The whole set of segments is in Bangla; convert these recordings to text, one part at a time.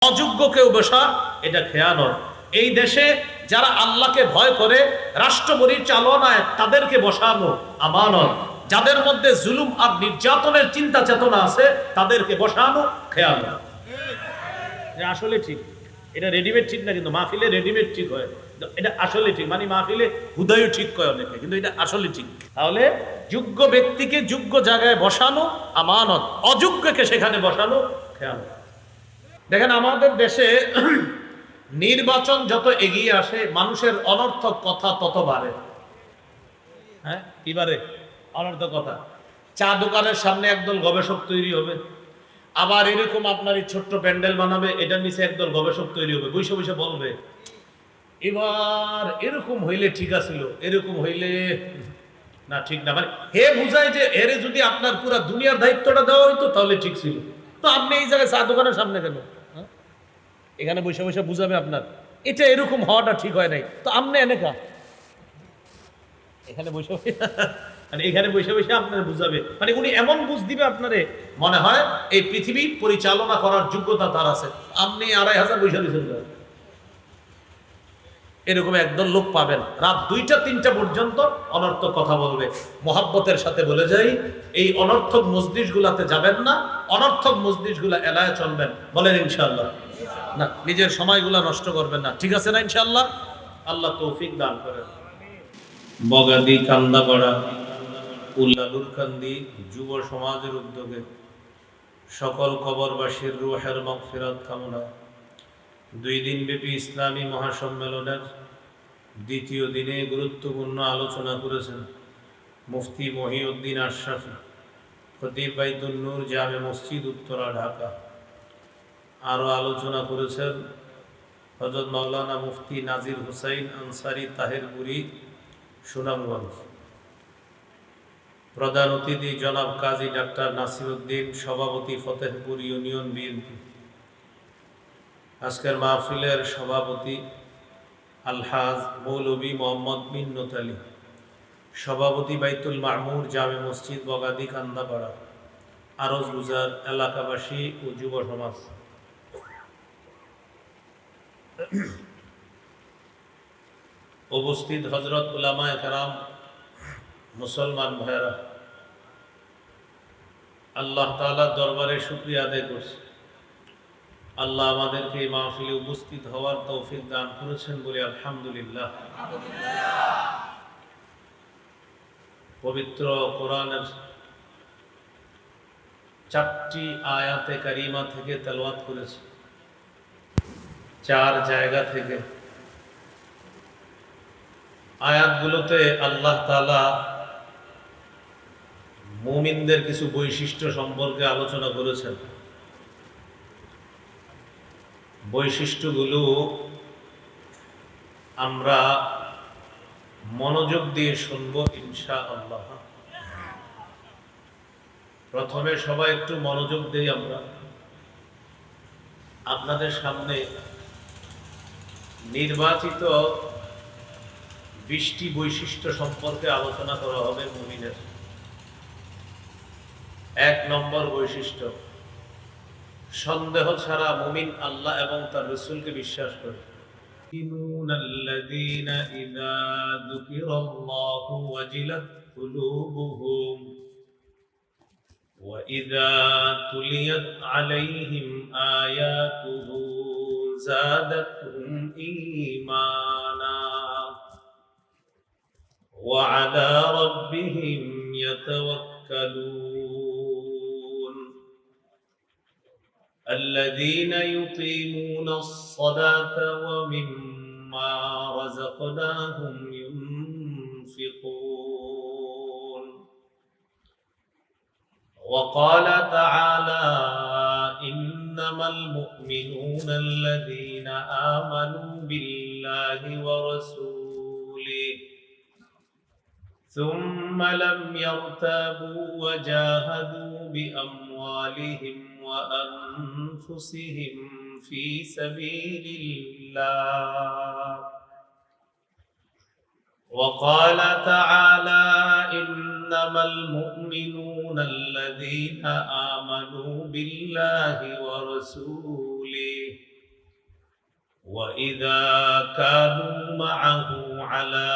অযোগ্য কেউ বসা এটা খেয়ানত। এই দেশে যারা আল্লাহকে ভয় করে রাষ্ট্র পরিচালনায় তাদেরকে বসানো আমানত। যাদের মধ্যে জুলুম আর নির্যাতনের চিন্তা চেতনা আছে তাদেরকে বসানো খেয়ানত। আসলে ঠিক, এটা রেডিমেড ঠিক না, কিন্তু মাহফিলে রেডিমেড ঠিক হয়। এটা আসলে ঠিক, মানে মাহফিলে হুদায়ও ঠিক কয় অনেকে, কিন্তু এটা আসলে ঠিক। তাহলে যোগ্য ব্যক্তিকে যোগ্য জায়গায় বসানো আমানত, অযোগ্যকে সেখানে বসানো খেয়ানত। দেখেন আমাদের দেশে নির্বাচন যত এগিয়ে আসে মানুষের অনর্থক কথা তত বাড়ে। হ্যাঁ, কি বাড়ে? অনর্থক কথা। চা দোকানের সামনে একদল গবেষক তৈরি হবে, আবার এরকম আপনার এই ছোট্ট প্যান্ডেল বানাবে, এটার নিচে একদল গবেষক তৈরি হবে, বসে বসে বলবে এবার এরকম হইলে ঠিক আছিল, এরকম হইলে না ঠিক না। মানে হে বুঝায় যে এরে যদি আপনার পুরো দুনিয়ার দায়িত্বটা দেওয়া হইতো তাহলে ঠিক ছিল, তো আপনি এই জায়গায় চা দোকানের সামনে কেন? এখানে বসে বসে বুঝাবে আপনার এটা এরকম হওয়াটা ঠিক হয় নাই, তো আপনি এনেকা এখানে বসে মানে এখানে বসে বসে আপনার বুঝাবে, মানে উনি এমন বুঝ দিবে আপনারে মনে হয় এই পৃথিবী পরিচালনা করার যোগ্যতা তার আছে। আপনি ২৫০০ বসে দিয়েছেন, এরকম একদল লোক পাবেন রাত ২টা ৩টা পর্যন্ত অনর্থক কথা বলবে। মোহাব্বতের সাথে বলে যাই, এই অনর্থক মজলিসগুলাতে যাবেন না, অনর্থক মজলিসগুলা এড়ায় চলবেন। বলেন ইনশাআল্লাহ। না, নিজের সময়গুলা নষ্ট করবেন না, ঠিক আছে না ইনশাআল্লাহ? আল্লাহ তৌফিক দান করেন। বগাদি কান্দাপাড়া উল্লালুরকান্দি যুব সমাজের উদ্যোগে সকল কবরবাসীর রূহের মাগফিরাত কামনা ২ দিনব্যাপী ইসলামী মহাসম্মেলনের দ্বিতীয় দিনে গুরুত্বপূর্ণ আলোচনা করেছেন মুফতি মহিউদ্দিন আশরাফি, খতিব বাইতুন নূর জামে মসজিদ উত্তরা ঢাকা। আরও আলোচনা করেছেন হযরত মাওলানা মুফতি নাজির হুসাইন আনসারী তাহেরপুরি সুনামগঞ্জ। প্রধান অতিথি জনাব কাজী ডাক্তার নাসিরউদ্দিন, সভাপতি ফতেহপুর ইউনিয়ন বিএনপি। আজকের মাহফিলের সভাপতি আলহাজ মৌলভী মোহাম্মদ মিন্নত আলী, সভাপতি বাইতুল মামুর জামে মসজিদ বগাদি কান্দাপাড়া, আরজ গুজার এলাকাবাসী ও যুব সমাজ। উপস্থিত হযরত উলামায়ে কেরাম, মুসলমান ভাইরা, আল্লাহ তাআলার দরবারে শুকরিয়া আদায় করছি। আল্লাহ আমাদেরকে এই মাহফিলে উপস্থিত হওয়ার তৌফিক দান করেছেন বলে আলহামদুলিল্লাহ। পবিত্র কোরআনের 4টি আয়াতে কারিমা থেকে তেলাওয়াত করেছি, 4 জায়গা থেকে। আয়াতগুলোতে আল্লাহ তাআলা মুমিনদের কিছু বৈশিষ্ট্য সম্পর্কে আলোচনা করেছেন। বৈশিষ্ট্যগুলো আমরা মনোযোগ দিয়ে শুনব ইনশাআল্লাহ। প্রথমে সবাই একটু মনোযোগ দেই। আমরা আপনাদের সামনে নির্বাচিত 20টি বৈশিষ্ট্য সম্পর্কে আলোচনা করা হবে মুমিনের। 1 নম্বর বৈশিষ্ট্য, সন্দেহ ছাড়া মুমিন আল্লাহ এবং তার রাসূলকে বিশ্বাস করে। ইন্নাল্লাযীনা ইযা যুকিরাল্লাহু ওয়াজিলাত কুলুবুহুম ওয়া ইযা তুলিয়াত আলাইহিম আয়াতুহু যাদাতহুম ঈমানা ওয়া আলা রাব্বিহিম ইয়াতাওয়াক্কালুন। الذين يقيمون الصلاة ومما رزقناهم ينفقون. وقال تعالى إنما المؤمنون الذين آمنوا بالله ورسوله ثم لم يرتابوا وجاهدوا بأموالهم وأنفسهم في سبيل الله. وقال تعالى إنما المؤمنون الذين آمنوا بالله ورسوله وإذا كانوا معه على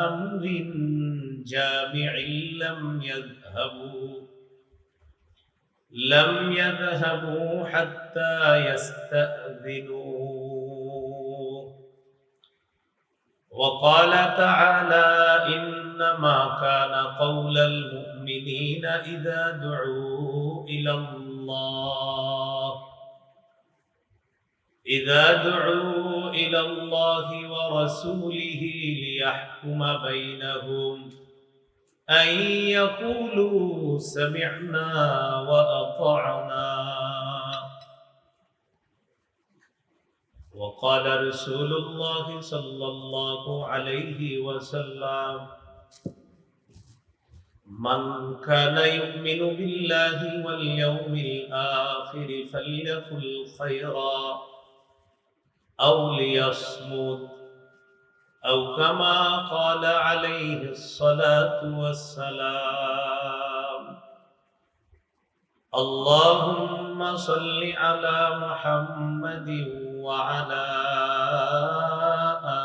أمر جامع لم يذهبوا حتى يستأذنوه. وقال تعالى: إنما كان قول المؤمنين إذا دعوا إلى الله ورسوله ليحكم بينهم أن يقولوا سمعنا وأطعنا. وقال رسول الله صلى الله عليه وسلم: من كان يؤمن بالله واليوم الآخر فليقل خيرا أو ليصمت، أو كما قال عليه الصلاة والسلام. اللهم صل على محمد وعلى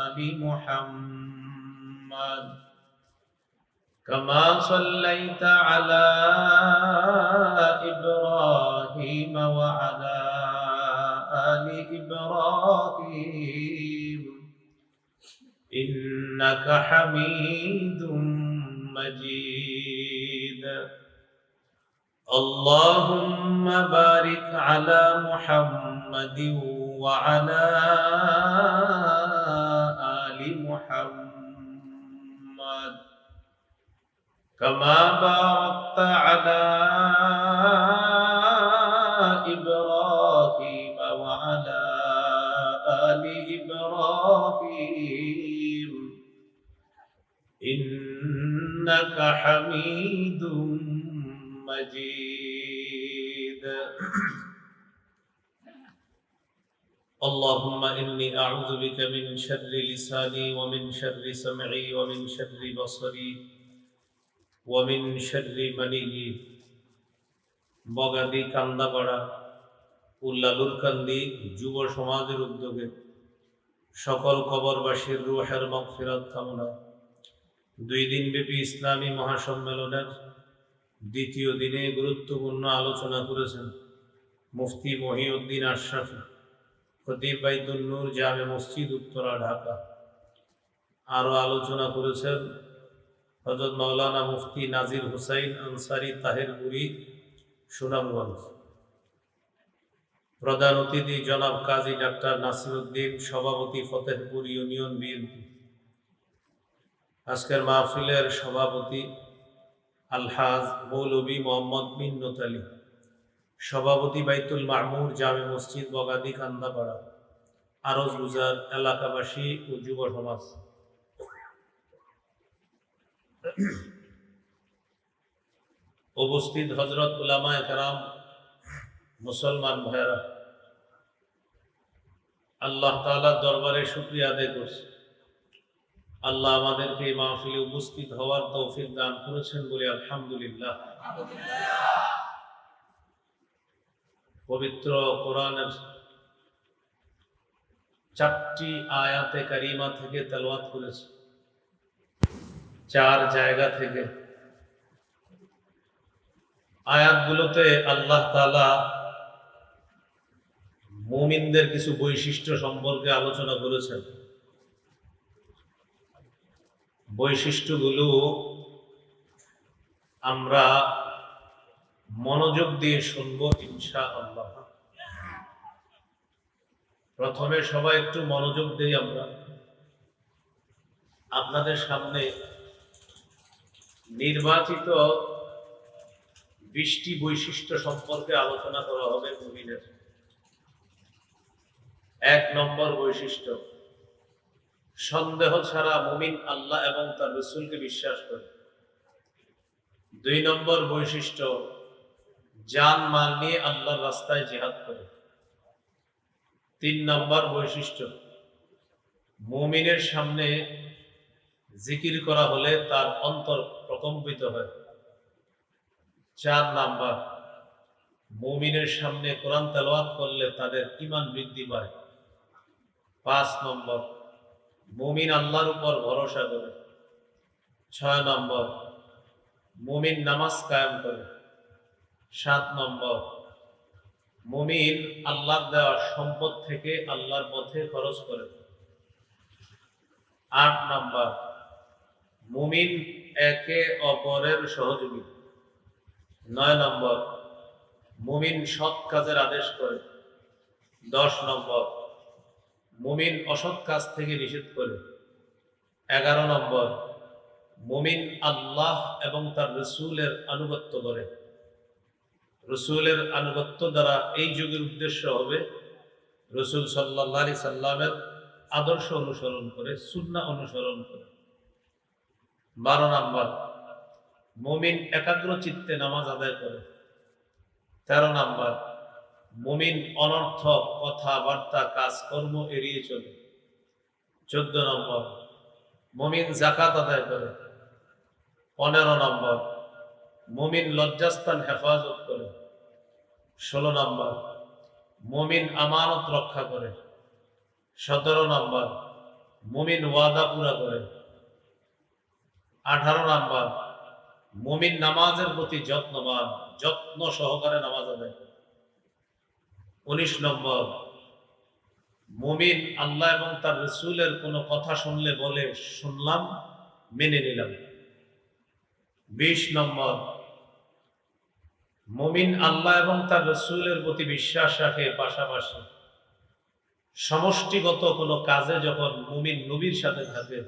آل محمد كما صليت على إبراهيم وعلى آل إبراهيم إنك حميد مجيد. اللهم بارك على محمد وعلى آل محمد كما باركت على إبراهيم وعلى آل إبراهيم إنك حميد مجيد. اللهم إني أعوذ بك من شر لساني ومن شر سمعي ومن شر بصري ومن شر مني। বগাদি কান্দাপাড়া উল্লালুরকান্দি যুব সমাজের উদ্যোগে সকল কবরবাসীর রূহের মাগফিরাত কামনা 2 দিনব্যাপী ইসলামী মহাসম্মেলনের দ্বিতীয় দিনে গুরুত্বপূর্ণ আলোচনা করেছেন মুফতি মহিউদ্দিন আশরাফি, খতিব বাইতুন নূর জামে মসজিদ, উত্তরা, ঢাকা। আরও আলোচনা করেছেন হযরত মাওলানা মুফতি নাজির হুসাইন আনসারী তাহেরপুরি, সুনামগঞ্জ। প্রধান অতিথি জনাব কাজী ডাক্তার নাসিরউদ্দিন, সভাপতি ফতেহপুর ইউনিয়ন বিএনপি। আজকের মাহফিলের সভাপতি আলহাজ মৌলভী মোহাম্মদ মিন্নত আলী, সভাপতি বাইতুল মামুর জামে মসজিদ, বগাদি কান্দাপাড়া। আরজ গুজার এলাকাবাসী ও যুব সমাজ। উপস্থিত হযরত উলামায়ে কেরাম, মুসলমান ভাইরা, আল্লাহ তাআলার দরবারে শুকরিয়া আদায় করছি। আল্লাহ আমাদেরকে এই মাহফিলে উপস্থিত হওয়ার তৌফিক দান করেছেন বলে আলহামদুলিল্লাহ। পবিত্র কোরআনের 4টি আয়াতে কারিমা থেকে তেলাওয়াত করেছি, 4 জায়গা থেকে। আয়াতগুলোতে আল্লাহ তাআলা মুমিনদের কিছু বৈশিষ্ট্য সম্পর্কে আলোচনা করেছেন। বৈশিষ্ট্যগুলো আমরা মনোযোগ দিয়ে শুনবো ইনশাআল্লাহ। প্রথমে সবাই একটু মনোযোগ দেই। আমরা আপনাদের সামনে নির্বাচিত 20টি বৈশিষ্ট্য সম্পর্কে আলোচনা করা হবে মুমিনের। 1 নম্বর বৈশিষ্ট্য, সন্দেহ ছাড়া মুমিন আল্লাহ এবং তার রাসূলকে বিশ্বাস করে। 2 নম্বর বৈশিষ্ট্য, জান মাল নিয়ে আল্লাহর রাস্তায় জিহাদ করে। 3 নম্বর বৈশিষ্ট্য, মুমিনের সামনে জিকির করা হলে তার অন্তর প্রকম্পিত হয়। 4 নাম্বার, মুমিনের সামনে কোরআন তেলাওয়াত করলে তাদের ঈমান বৃদ্ধি পায়। নম্বর, মুমিন আল্লাহর উপর ভরসা করে। 6 নম্বর, মুমিন নামাজ কায়েম করে। 7 নম্বর, মুমিন আল্লাহর দেওয়া সম্পদ থেকে আল্লাহর পথে খরচ করে। 8 নম্বর, মুমিন একে অপরের সহযোগী। 9 নম্বর, মুমিন সৎ কাজের আদেশ করে। 10 নম্বর, মুমিন অসৎ কাজ থেকে নিষেধ করে। 11 নম্বর, মুমিন আল্লাহ এবং তার রসুলের আনুগত্য করে। রসুলের আনুগত্য দ্বারা এই যুগের উদ্দেশ্য হবে রসুল সাল্লাল্লাহু আলাইহি সাল্লামের আদর্শ অনুসরণ করে, সুন্নাহ অনুসরণ করে। 12 নম্বর, মুমিন একাগ্র চিত্তে নামাজ আদায় করে। 13 নম্বর, মুমিন অনর্থক কথাবার্তা কাজকর্ম এড়িয়ে চলে। 14 নম্বর, মুমিন যাকাত আদায় করে। 15 নম্বর, মুমিন লজ্জাস্থান হেফাজত করে। 16 নম্বর, মুমিন আমানত রক্ষা করে। 17 নম্বর, মুমিন ওয়াদা পুরা করে। 18 নম্বর, মুমিন নামাজের প্রতি যত্নবান, যত্ন সহকারে নামাজ আদায় করে। 19 নম্বর, মুমিন আল্লাহ এবং তার রসুলের কোনো কথা শুনলে বলে শুনলাম, মেনে নিলাম। 20 নম্বর, মুমিন আল্লাহ এবং তার রসুলের প্রতি বিশ্বাস রাখে, পাশাপাশি সমষ্টিগত কোনো কাজে যখন মুমিন নবীর সাথে থাকে,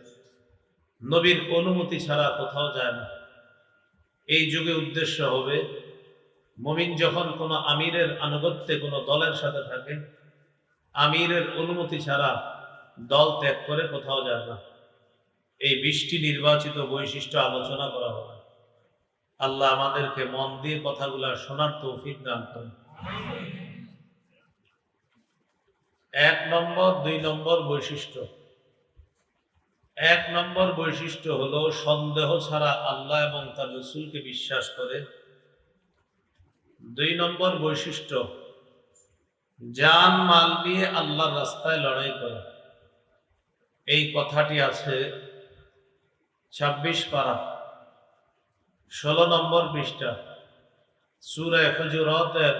নবীর অনুমতি ছাড়া কোথাও যায় না। এই যুগে উদ্দেশ্য হবে মুমিন যখন কোনো আমিরের আনুগত্যে কোনো দলের সাথে থাকে, আমিরের অনুমতি ছাড়া দল ত্যাগ করে কোথাও যায় না। এই 20টি নির্বাচিত বৈশিষ্ট্য আলোচনা করা হবে। আল্লাহ আমাদেরকে মন দিয়ে কথাগুলা শোনার তৌফিক দান করেন। 1 নম্বর, 2 নম্বর বৈশিষ্ট্য। 1 নম্বর বৈশিষ্ট্য হলো সন্দেহ ছাড়া আল্লাহ এবং তার রসুলকে বিশ্বাস করে। 2 নম্বর বৈশিষ্ট্য, জান মাল দিয়ে আল্লাহর রাস্তায় লড়াই করে। এই কথাটি আছে 26 পারা 16 নম্বর পৃষ্ঠা সূরা হুজুরাতের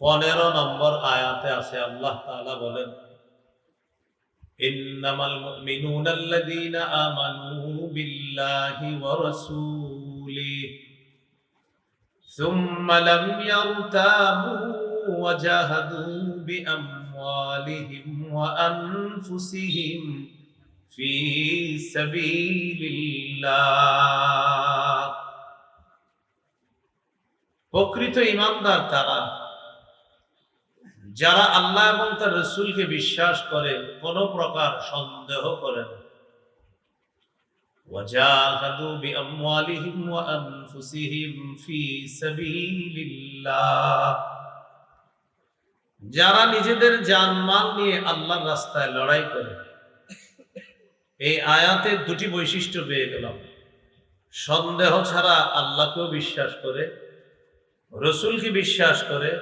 15 নম্বর আয়াতে আছে। আল্লাহ তাআলা বলেন, ইন্নামাল মুমিনুনা আল্লাযীনা আমানু বিল্লাহি ওয়া রাসূলিহি সুম্মা লাম ইয়ারতাবু ওয়া জাহাদু বিআমওয়ালিহিম ওয়া আনফুসিহিম ফি সাবিলিল্লাহ। প্রকৃত ঈমানদার তারা যারা আল্লাহ এবং তার রাসূলকে বিশ্বাস করে, কোন প্রকার সন্দেহ করে না। ওয়াজাহাদু বিআমওয়ালিহিম ওয়া আনফুসিহিম ফি সাবিলিল্লাহ, যারা নিজেদের জানমাল নিয়ে আল্লাহর রাস্তায় লড়াই করে। এই আয়াতে 2টি বৈশিষ্ট্য পেয়ে গেলাম। সন্দেহ ছাড়া আল্লাহকেও বিশ্বাস করে, রসুলকে বিশ্বাস করে,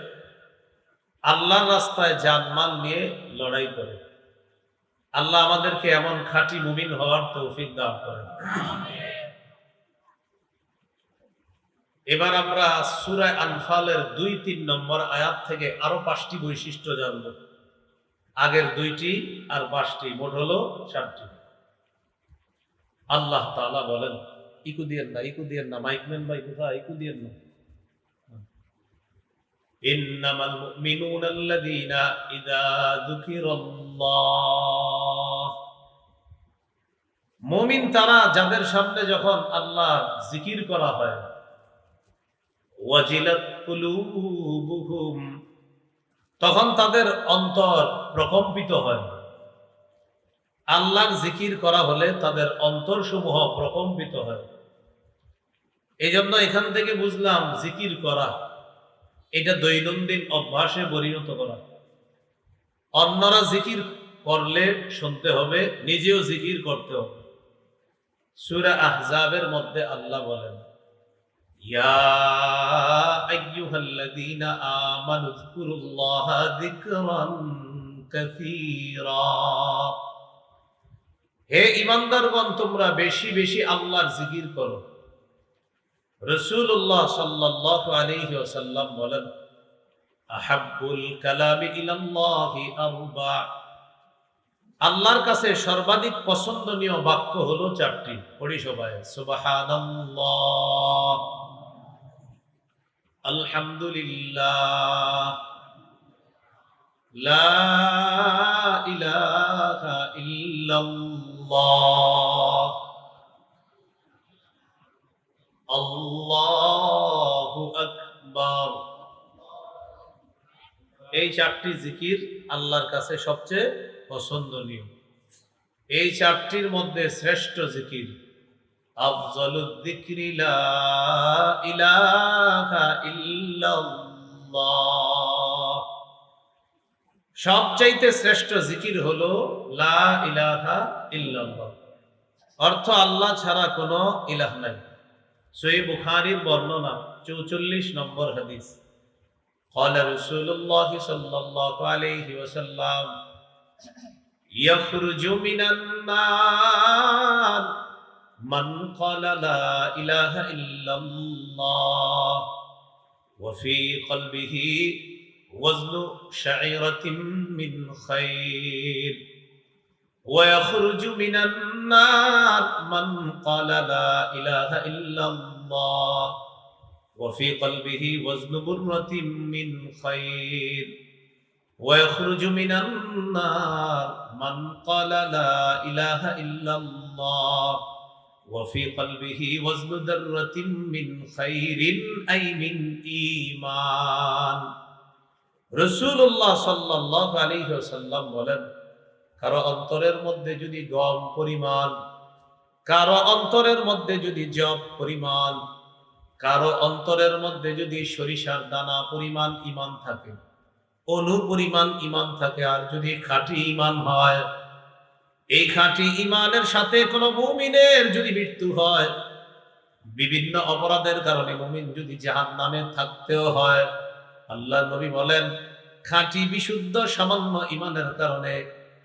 আল্লাহর রাস্তায় জানমাল নিয়ে লড়াই করে। আল্লাহ আমাদেরকে এমন খাঁটি মুমিন হওয়ার তৌফিক দান করেন। এবার আমরা সূরা আনফালের 2-3 নম্বর আয়াত থেকে আরো 5টি বৈশিষ্ট্য জানব। আগের 2টি আর 5টি, মোট হলো 7টি। আল্লাহ তাআলা বলেন, ইকু দিয়েন না মাইকম্যান ভাই, কোথায় ইকু দিয়েন না। ইন্নামাল মুমিনুনা আল্লাযীনা ইযা যুকিরাল্লাহ, মুমিন তারা যাদের সামনে যখন আল্লাহ জিকির করা হয়, ওয়াজিলাত কুলুবুহুম, তখন তাদের অন্তর প্রকম্পিত হয়। আল্লাহর জিকির করা হলে তাদের অন্তরসমূহ প্রকম্পিত হয়। এই জন্য এখান থেকে বুঝলাম জিকির করা এটা দৈনন্দিন অভ্যাসে পরিণত করা। অন্যরা জিকির করলে শুনতে হবে, নিজেও জিকির করতে হবে। সূরা আহজাবের মধ্যে আল্লাহ বলেন, ইয়া আইয়ুহাল্লাযীনা আমানু যকুরুল্লাহা যিকরান কাসীরা। হে ঈমানদারগণ, তোমরা বেশি বেশি আল্লাহর জিকির করো। রাসূলুল্লাহ সাল্লাল্লাহু আলাইহি ওয়াসাল্লাম বলেন, আহাব্বুল কালামি ইলাল্লাহি আরবা। আল্লাহর কাছে সর্বাধিক পছন্দনীয় বাক্য হলো চারটি। পড়ি সবাই। সুবহানাল্লাহ, আলহামদুলিল্লাহ, লা ইলাহা ইল্লাল্লাহ, আল্লাহু আকবার। এই চারটি জিকির আল্লাহর কাছে সবচেয়ে পছন্দনীয়। এই চারটির মধ্যে শ্রেষ্ঠ জিকির আফজালুয যিকরি লা ইলাহা ইল্লাল্লাহ। সবচাইতে শ্রেষ্ঠ জিকির হলো লা ইলাহা ইল্লাল্লাহ। অর্থ আল্লাহ ছাড়া কোনো ইলাহ নাই। সহিহ বুখারীর বর্ণনা 44 নম্বর হাদিস। قال رسول الله صلى الله عليه وسلم يخرج من النار من قال لا إله إلا الله وفي قلبه وزن شعيرة من خير ويخرج من النار من قال لا إله إلا الله وفي قلبه وزن برة من خير ويخرج من النار من قال لا إله إلا الله وفي قلبه وزن ذرة من خير أي من إيمان। রাসূলুল্লাহ সাল্লাল্লাহু আলাইহি ওয়াসাল্লাম বলেন, কারো অন্তরের মধ্যে যদি গম পরিমাণ, কারো অন্তরের মধ্যে যদি জব পরিমাণ, কারো অন্তরের মধ্যে যদি সরিষার দানা পরিমাণ ঈমান থাকে, অনু পরিমাণ ঈমান থাকে, আর যদি খাঁটি ঈমান হয়, এই খাঁটি ঈমানের সাথে কোনো মুমিনের যদি মৃত্যু হয়, বিভিন্ন অপরাধের কারণে মুমিন যদি জাহান্নামে থাকতেও হয়, আল্লাহর নবী বলেন খাঁটি বিশুদ্ধ সামান্য ঈমানের কারণে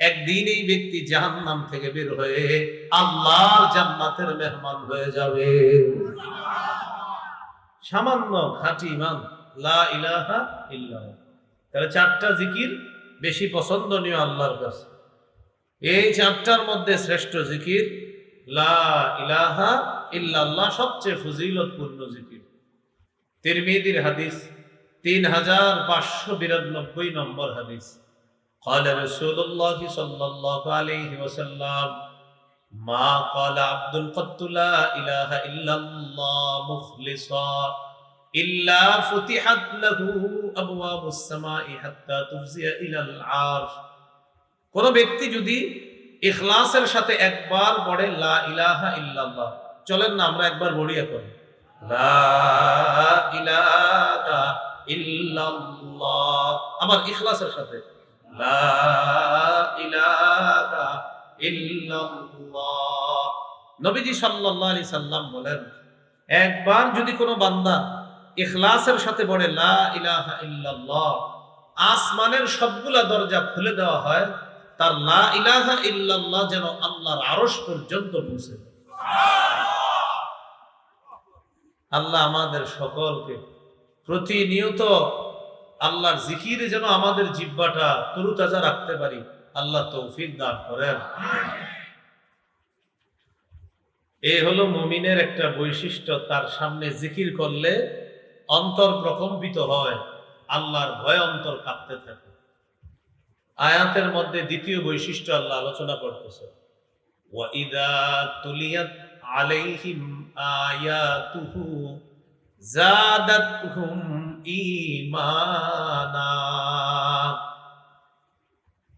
একদিন এই ব্যক্তি জাহান্নাম থেকে বের হয়ে আল্লাহর জান্নাতের মেহমান হয়ে যাবে। সামান্য খাঁটি ঈমান, লা ইলাহা ইল্লাল্লাহ। তাহলে চারটা জিকির বেশি পছন্দনীয় আল্লাহর কাছে। এই চারটার মধ্যে শ্রেষ্ঠ জিকির লা ইলাহা ইল্লাল্লাহ, সবচেয়ে ফজিলতপূর্ণ জিকির। তিরমিজির হাদিস 3592 নম্বর হাদিস। قال رسول الله صلى الله عليه وسلم ما قال عبد قط لا إله إلا الله مخلصا إلا فتحت له أبواب السماء حتى تفزي إلى العرش। কোন ব্যক্তি যদি ইখলাসের সাথে একবার পড়ে লা ইলাহা ইল্লাল্লাহ, চলেন না আমরা একবার বলি এখন, লা ইলাহা ইল্লাল্লাহ, আমার ইখলাসের সাথে লা ইলাহা ইল্লাল্লাহ। নবীজি সাল্লাল্লাহু আলাইহি সাল্লাম বলেন, একবার যদি কোনো বান্দা ইখলাসের সাথে পড়ে লা ইলাহা ইল্লাল্লাহ, আসমানের সবগুলা দরজা খুলে দেওয়া হয়, তার লা ইলাহা ইল্লাল্লাহ যেন আল্লাহর আরশ পর্যন্ত পৌঁছে। আল্লাহ আমাদের সকলকে প্রতিনিয়ত আল্লাহর জিকিরে যেন আমাদের জিহ্বাটা তরুতাজা রাখতে পারি, আল্লাহ তৌফিক দান করেন। এই হলো মুমিনের একটা বৈশিষ্ট্য, তার সামনে জিকির করলে অন্তর প্রকম্পিত হয়, আল্লাহর ভয় অন্তর কাঁপতে থাকে। আয়াতের মধ্যে দ্বিতীয় বৈশিষ্ট্য আল্লাহ আলোচনা করতেছে, ওয়াইদা তুলিয়াত আলাইহিম আয়াতুহু যাদাতহুম ঈমানা।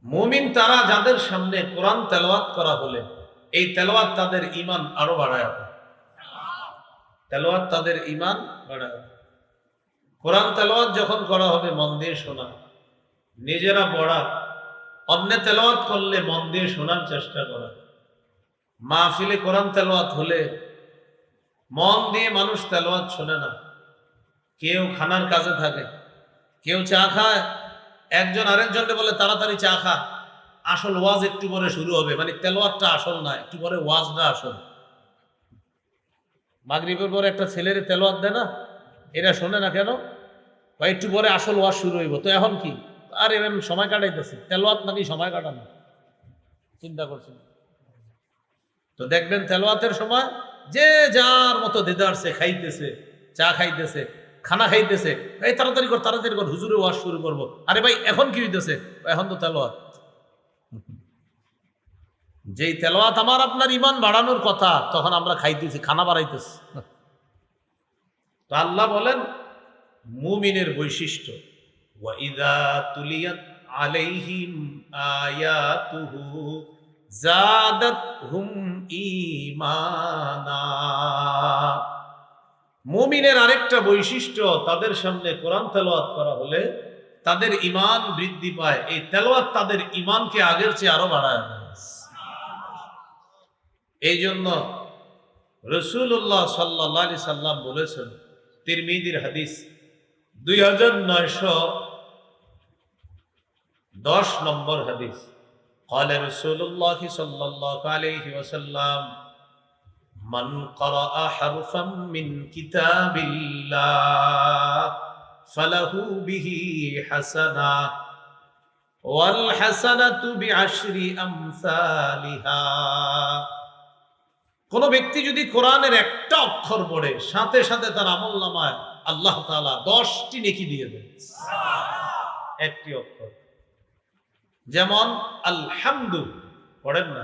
মুমিন তারা যাদের সামনে কোরআন তেলাওয়াত করা হলে এই তেলাওয়াত তাদের ঈমান আরো বাড়ায়, তেলাওয়াত তাদের ঈমান বাড়ায়। কোরআন তেলাওয়াত যখন করা হবে মন দিয়ে শোনা, নিজেরা পড়া, অন্য তেলাওয়াত করলে মন দিয়ে শোনার চেষ্টা করা। মাহফিলে কোরআন তেলাওয়াত হলে মন দিয়ে মানুষ তেলাওয়াত শোনে না, কেউ খানার কাজে থাকে, কেউ চা খায়, একজন আরেকজনকে বলে তাড়াতাড়ি চা খা, আসল ওয়াজ একটু পরে শুরু হবে, মানে তেলাওয়াতটা আসল না, একটু পরে ওয়াজটা আসল। মাগরিবের পরে একটা ছেলের তেলাওয়াত দেয় না, এরা শোনে না কেন? বা একটু পরে আসল ওয়াজ শুরু হইব, তো এখন কি আর এমন সময় কাটাইতেছে, তেলাওয়াত নাকি সময় কাটানো, চিন্তা করছেন? তো দেখবেন তেলাওয়াতের সময় যে যার মতো দেদারছে, খাইতেছে, চা খাইতেছে, খানা খাইতেছে, এই তাড়াতাড়ি কর তাড়াতাড়ি কর, হুজুরে ওয়াজ শুরু করবো। আরে ভাই এখন কি হইতেছে? এখন তো তেলাওয়াত। যেই তেলাওয়াত আমার আপনার ইমান বাড়ানোর কথা, তখন আমরা খাইতেছি, খানা বাড়াইতেছি। তো আল্লাহ বলেন মুমিনের বৈশিষ্ট্য, ওয়াইদা তুলিয়াত আলাইহিম আয়াতুহু জাদাতহুম ঈমানা। মুমিনের আরেকটা বৈশিষ্ট্য, তাদের সামনে কোরআন তেলাওয়াত করা হলে তাদের ঈমান বৃদ্ধি পায়। এই তেলাওয়াত তাদের ঈমানকে আগের চেয়ে আরো বাড়ায় দেয়। এই জন্য রাসূলুল্লাহ সাল্লাল্লাহু আলাইহি সাল্লাম বলেছেন, তিরমিজির হাদিস 2910 নম্বর হাদিস, قال رسول الله صلى الله عليه وسلم من قرأ حرفا من كتاب الله فله به حسنة والحسنة بعشر أمثالها। কোন ব্যক্তি যদি কোরআনের একটা অক্ষর পড়ে, সাথে সাথে তার আমলনামায় আল্লাহ তাআলা 10টি নেকি দিয়ে দেন। একটি অক্ষর, যেমন আলহামদু পড়েন না,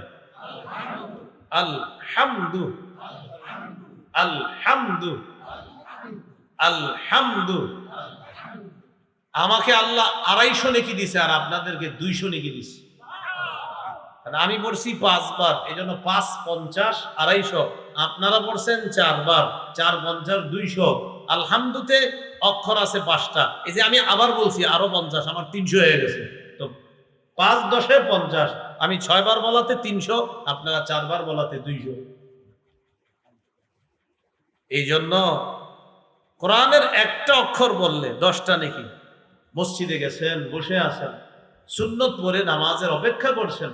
আলহামদু আলহামদু আলহামদু, আমাকে আল্লাহ 250 নেকি দিছে, আর আপনাদেরকে 200 নেকি দিছে। আমি পড়ছি 5 বার, এই জন্য 5 50 250, আপনারা পড়ছেন 4 বার, 4 50 200। আলহামদুতে অক্ষর আছে 5টা, এই যে আমি আবার বলছি আরো 50, আমার 300 হয়ে গেছে। তো 5 10 50, আমি 6 বার বলাতে 300, আপনারা 4 বার বলাতে 200। এই জন্য কোরআনের একটা অক্ষর বললে 10টা নেকি। মসজিদে গেছেন, বসে আছেন, সুন্নত পড়ে নামাজের অপেক্ষা করছেন,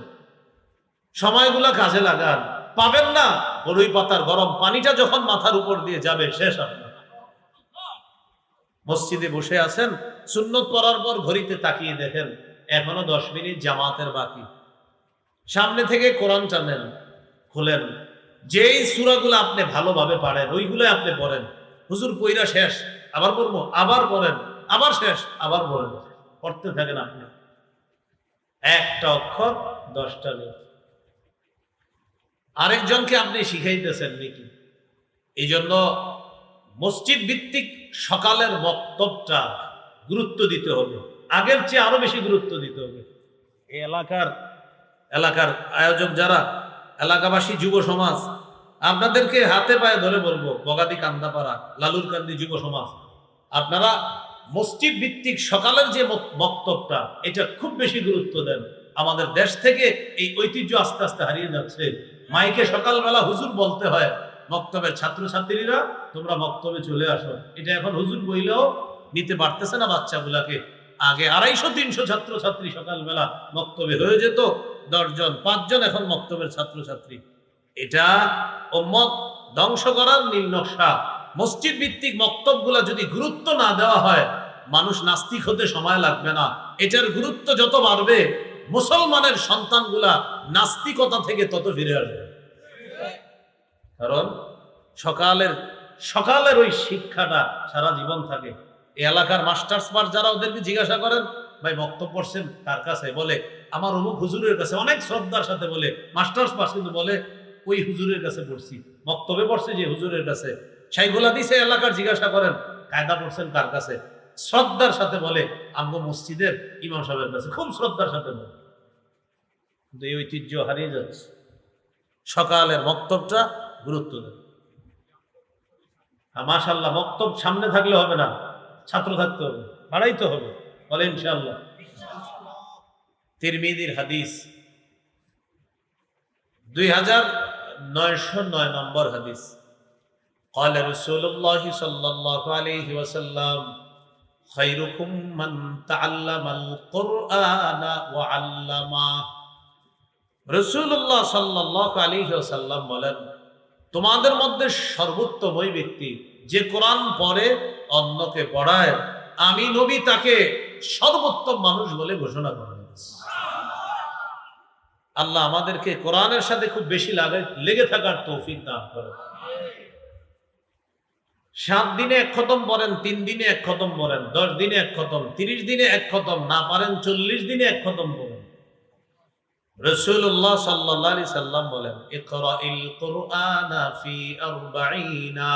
সময়গুলা কাজে লাগান। পাবেন না, বড়ই পাতার গরম পানিটা যখন মাথার উপর দিয়ে যাবে, শেষ আপনার। মসজিদে বসে আছেন, সুন্নত পড়ার পর ঘড়িতে তাকিয়ে দেখেন এখনো 10 মিনিট জামাতের বাকি। সামনে থেকে কোরআন টানেন, খোলেন, যেই সূরাগুলো আপনি ভালোভাবে পারেন ওইগুলো আপনি পড়েন। হুজুর পইরা শেষ, আবার পড়বো, আবার পড়েন, আবার শেষ, আবার পড়েন, পড়তে থাকেন আপনি। একটা অক্ষর 10টা নেই। আরেকজনকে আপনি শিখাইতেছেন নাকি। এই জন্য মসজিদ ভিত্তিক সকালের বক্তব্যটা গুরুত্ব দিতে হবে, আগের চেয়ে আরো বেশি গুরুত্ব দিতে হবে। এই এলাকার আয়োজক যারা, এলাকাবাসী, যুব সমাজ, আপনাদেরকে হাতে পায়ে ধরে বলবো, বগাদি কান্দাপাড়া, লালুর কান্দি যুব সমাজ, আপনারা মসজিদ ভিত্তিক সকালের যে বক্তব্যটা, এটা খুব বেশি গুরুত্ব দেন। আমাদের দেশ থেকে এই ঐতিহ্য আস্তে আস্তে হারিয়ে যাচ্ছে। মাইকে সকালবেলা হুজুর বলতে হয়, মক্তবের ছাত্রছাত্রীরা তোমরা মক্তবে চলে আসো, এটা এখন হুজুর বইলেও নিতে পারতেছে না বাচ্চাগুলাকে। আগে 250-300 ছাত্রছাত্রী সকালবেলা মক্তবে হয়ে যেত, 10 জন 5 জন এখন মক্তবের ছাত্রছাত্রী। এটা উম্মত ধ্বংস করার নীল নকশা। মসজিদ ভিত্তিক মক্তবগুলা যদি গুরুত্ব না দেওয়া হয়, মানুষ নাস্তিক হতে সময় লাগবে না। এটার গুরুত্ব যত বাড়বে, মুসলমানের সন্তানগুলা নাস্তিকতা থেকে তত ফিরে আসবে। কারণ সকালের ওই শিক্ষাটা সারা জীবন থাকে। এই এলাকার মাস্টার্স পাস যারা, ওদেরকে জিজ্ঞাসা করেন, ভাই বক্তব্য পড়ছেন কার কাছে? বলে আমার অমুক হুজুরের কাছে, অনেক শ্রদ্ধার সাথে বলে। মাস্টার্স পাস কিন্তু বলে ওই হুজুরের কাছে পড়ছি, বক্তব্যে পড়ছে যে হুজুরের কাছে। শাইখুল হাদিসে এলাকার জিজ্ঞাসা করেন, কায়দা পড়ছেন কার কাছে? শ্রদ্ধার সাথে বলে আমগো মসজিদের ইমাম সাহেবের কাছে, খুব শ্রদ্ধার সাথে বলে। কিন্তু এই ঐতিহ্য হারিয়ে যাচ্ছে। সকালের বক্তব্যটা গুরুত্ব দেন। মাশাআল্লাহ, বক্তব্য সামনে থাকলে হবে না, ছাত্র থাকতে হবে, বাড়াইতে হবে, বলে ইনশাআল্লাহ। তিরমিজির হাদিস 2909 নম্বর হাদিস, قال رسول الله صلى الله عليه وسلم খায়রুকুম মান তাআল্লামাল কুরআনা ওয়া আল্লামা। রাসূলুল্লাহ সাল্লাল্লাহু আলাইহি ওয়াসাল্লাম বলেন, তোমাদের মধ্যে সর্বোত্তম ওই ব্যক্তি যে কোরআন পড়ে অন্যকে পড়ায়, আমি নবী তাকে সর্বোত্তম মানুষ বলে ঘোষণা করেন। আল্লাহ আমাদেরকে কোরআনের সাথে খুব বেশি লেগে থাকার তৌফিক দান করেন। 7 দিনে 1 খতম পড়েন, 3 দিনে 1 খতম পড়েন, 10 দিনে 1 খতম, 30 দিনে 1 খতম, না পারেন 40 দিনে 1 খতম পড়েন। রাসূলুল্লাহ সাল্লাল্লাহু আলাইহি সাল্লাম বলেন, ইকরাইল কুরআনা ফি 40,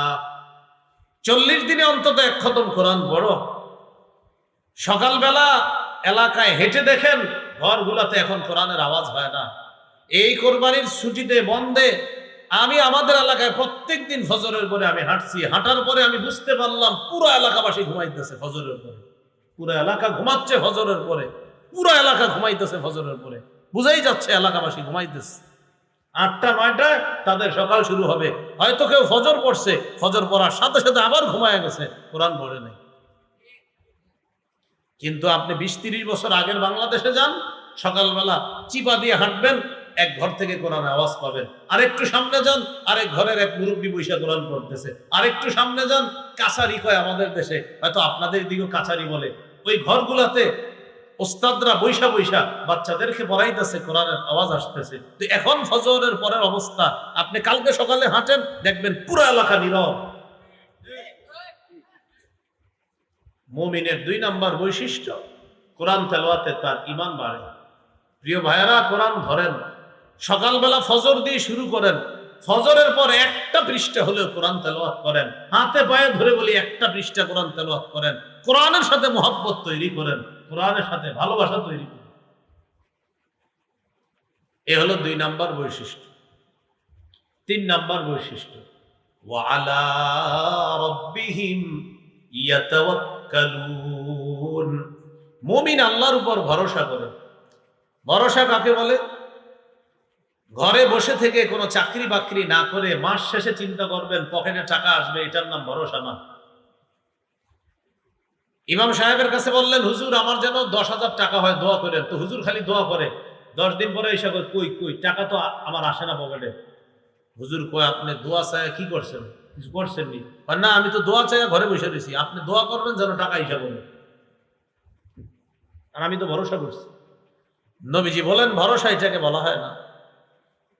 40 দিনে অন্তত 1 খতম কোরআন পড়ো। সকালবেলা এলাকায় হেঁটে দেখেন ঘরগুলাতে এখন কোরআনের আওয়াজ হয় না। এই কোরবানির ছুটিতে বন্ধে আমি আমাদের এলাকায় প্রত্যেকদিন ফজরের পরে আমি হাঁটছি, হাঁটার পরে আমি বুঝতে পারলাম পুরো এলাকাবাসী ঘুমাইতেছে ফজরের পরে। পুরো এলাকা ঘুমাচ্ছে ফজরের পরে, পুরো এলাকা ঘুমাইতেছে ফজরের পরে, বুঝাই যাচ্ছে এলাকাবাসী ঘুমাইতেছে। 8টা 9টায় তাদের সকাল শুরু হবে। হয়তো কেউ ফজর পড়ছে, ফজর পড়ার সাথে সাথে আবার ঘুমায় গেছে, কোরআন পড়ে নাই। কিন্তু আপনি 20-30 বছর আগের বাংলাদেশে যান, সকালবেলা চিপা দিয়ে হাঁটবেন, এক ঘর থেকে কোরআনের আওয়াজ পাবেন। আরেকটু সামনে যান, আরেক ঘরের এক মুরব্বী বৈশা কোরআন পড়তেছে। আরেকটু সামনে যান, কাছারি কয় আমাদের দেশে, হয়তো আপনাদের দিকেও কাছারি বলে, ওই ঘরগুলাতে ওস্তাদরা বৈশা বৈশা বাচ্চাদেরকে পড়াইতেছে, কোরআনের আওয়াজ আসতেছে। তো এখন ফজরের পরের অবস্থা, আপনি কালকে সকালে হাঁটেন, দেখবেন পুরো এলাকা নীরব। মুমিনের 2 নাম্বার বৈশিষ্ট্য, কোরআন তেলাওয়াতে তার ঈমান বাড়ে। প্রিয় ভাইয়েরা, কোরআন ধরেন, সকালবেলা ফজর দিয়ে শুরু করেন, ফজরের পর 1টা পৃষ্ঠা হলেও কোরআন তেলাওয়াত করেন। হাতে পায়ে ধরে বলি 1টা পৃষ্ঠা কোরআন তেলাওয়াত করেন। কোরআনের সাথে মহব্বত তৈরি করেন, কোরআনের সাথে ভালোবাসা তৈরি করেন। এ হলো 2 নাম্বার বৈশিষ্ট্য। 3 নাম্বার বৈশিষ্ট্য, ওয়া আলা রাব্বিহিম ইয়াতাওয়াক্কালুন। মুমিন আল্লাহর উপর ভরসা করে। ভরসা কাকে বলে? ঘরে বসে থেকে কোনো চাকরি বাকরি না করে মাস শেষে চিন্তা করবেন পকেটে টাকা আসবে, এটার নাম ভরসা না। ইমাম সাহেবের কাছে বললেন, হুজুর আমার যেন 10,000 টাকা হয়, দোয়া করেন। তো হুজুর খালি দোয়া করে, 10 দিন পরে এসে কই কই টাকা তো আমার আসে না পকেটে। হুজুর কয়, আপনি দোয়া চায় কি করছেন? কিছু করছেন নি? না, আমি তো দোয়া চাই ঘরে বসে রয়েছি, আপনি দোয়া করবেন যেন টাকা হিসাব হবে, আর আমি তো ভরসা করছি। নবীজি বলেন, ভরসা এটাকে বলা হয় না।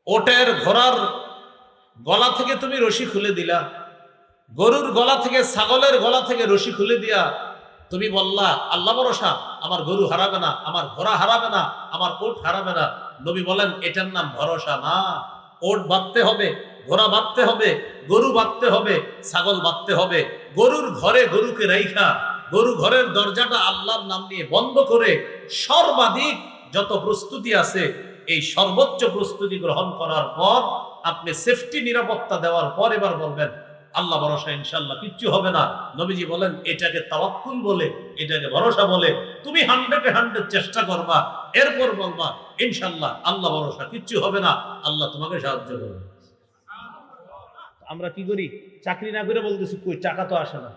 ওটের ঘোড়ার গলা থেকে তুমি রশি খুলে দিলা, গরুর গলা থেকে, ছাগলের গলা থেকে রশি খুলে দিয়া তুমি বললা আল্লাহ ভরসা, আমার গরু হারাবে না, আমার ঘোড়া হারাবে না, আমার ওট হারাবে না। নবী বলেন, এটার নাম ভরসা না। ওট বাঁধতে হবে, ঘোড়া বাঁধতে হবে, গরু বাঁধতে হবে, ছাগল বাঁধতে হবে। গরুর ঘরে গরুকে রাইখা, গরু ঘরের দরজাটা আল্লাহর নাম নিয়ে বন্ধ করে সর্বাধিক যত প্রস্তুতি আছে, এই সর্বোচ্চ প্রস্তুতি গ্রহণ করার পর আপনি সেফটি নিরাপত্তা দেওয়ার পর এবার বলবেন আল্লাহ ভরসা, ইনশাআল্লাহ কিচ্ছু হবে না। নবীজি বলেন, এটাকে তাওয়াক্কুল বলে, এটাকে ভরসা বলে। তুমি 100-100 চেষ্টা করবা, এরপর বলবা ইনশাআল্লাহ আল্লাহ ভরসা, কিচ্ছু হবে না, আল্লাহ তোমাকে সাহায্য করবে। আমরা কি করি? চাকরি না করে বলতেছি কই টাকা তো আসে না।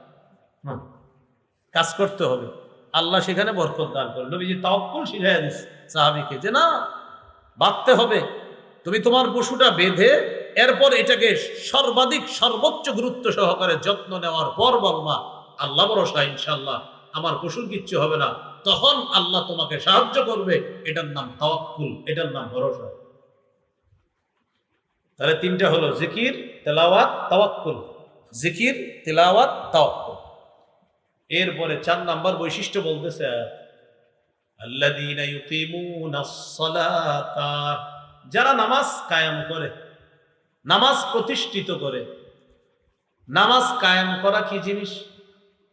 কাজ করতে হবে, আল্লাহ সেখানে বরকত দান করে। নবীজি তাওয়াক্কুল শিখাইয়া দিচ্ছে সাহাবীকে, যে না, বাঁধতে হবে। তুমি তোমার পশুটা বেঁধে এরপর এটাকে সর্বাধিক সর্বোচ্চ গুরুত্ব সহকারে যত্ন নেওয়ার পর বলবা আল্লাহ ভরসা, ইনশাআল্লাহ আমার পশুর কিচ্ছু হবে না। তখন আল্লাহ তোমাকে সাহায্য করবে। এটার নাম তাওয়াক্কুল, এটার নাম ভরসা। তাহলে 3টা হলো, জিকির, তেলাওয়াত, তাওয়াক্কুল। জিকির, তেলাওয়াত, তাওয়াক্কুল। এরপরে 4 নাম্বার বৈশিষ্ট্য বলতেছে, আল্লাযীনা ইউকিমুনাস সালাতা, যারা নামাজ কায়েম করে, নামাজ প্রতিষ্ঠিত করে। নামাজ কায়েম করা কি জিনিস?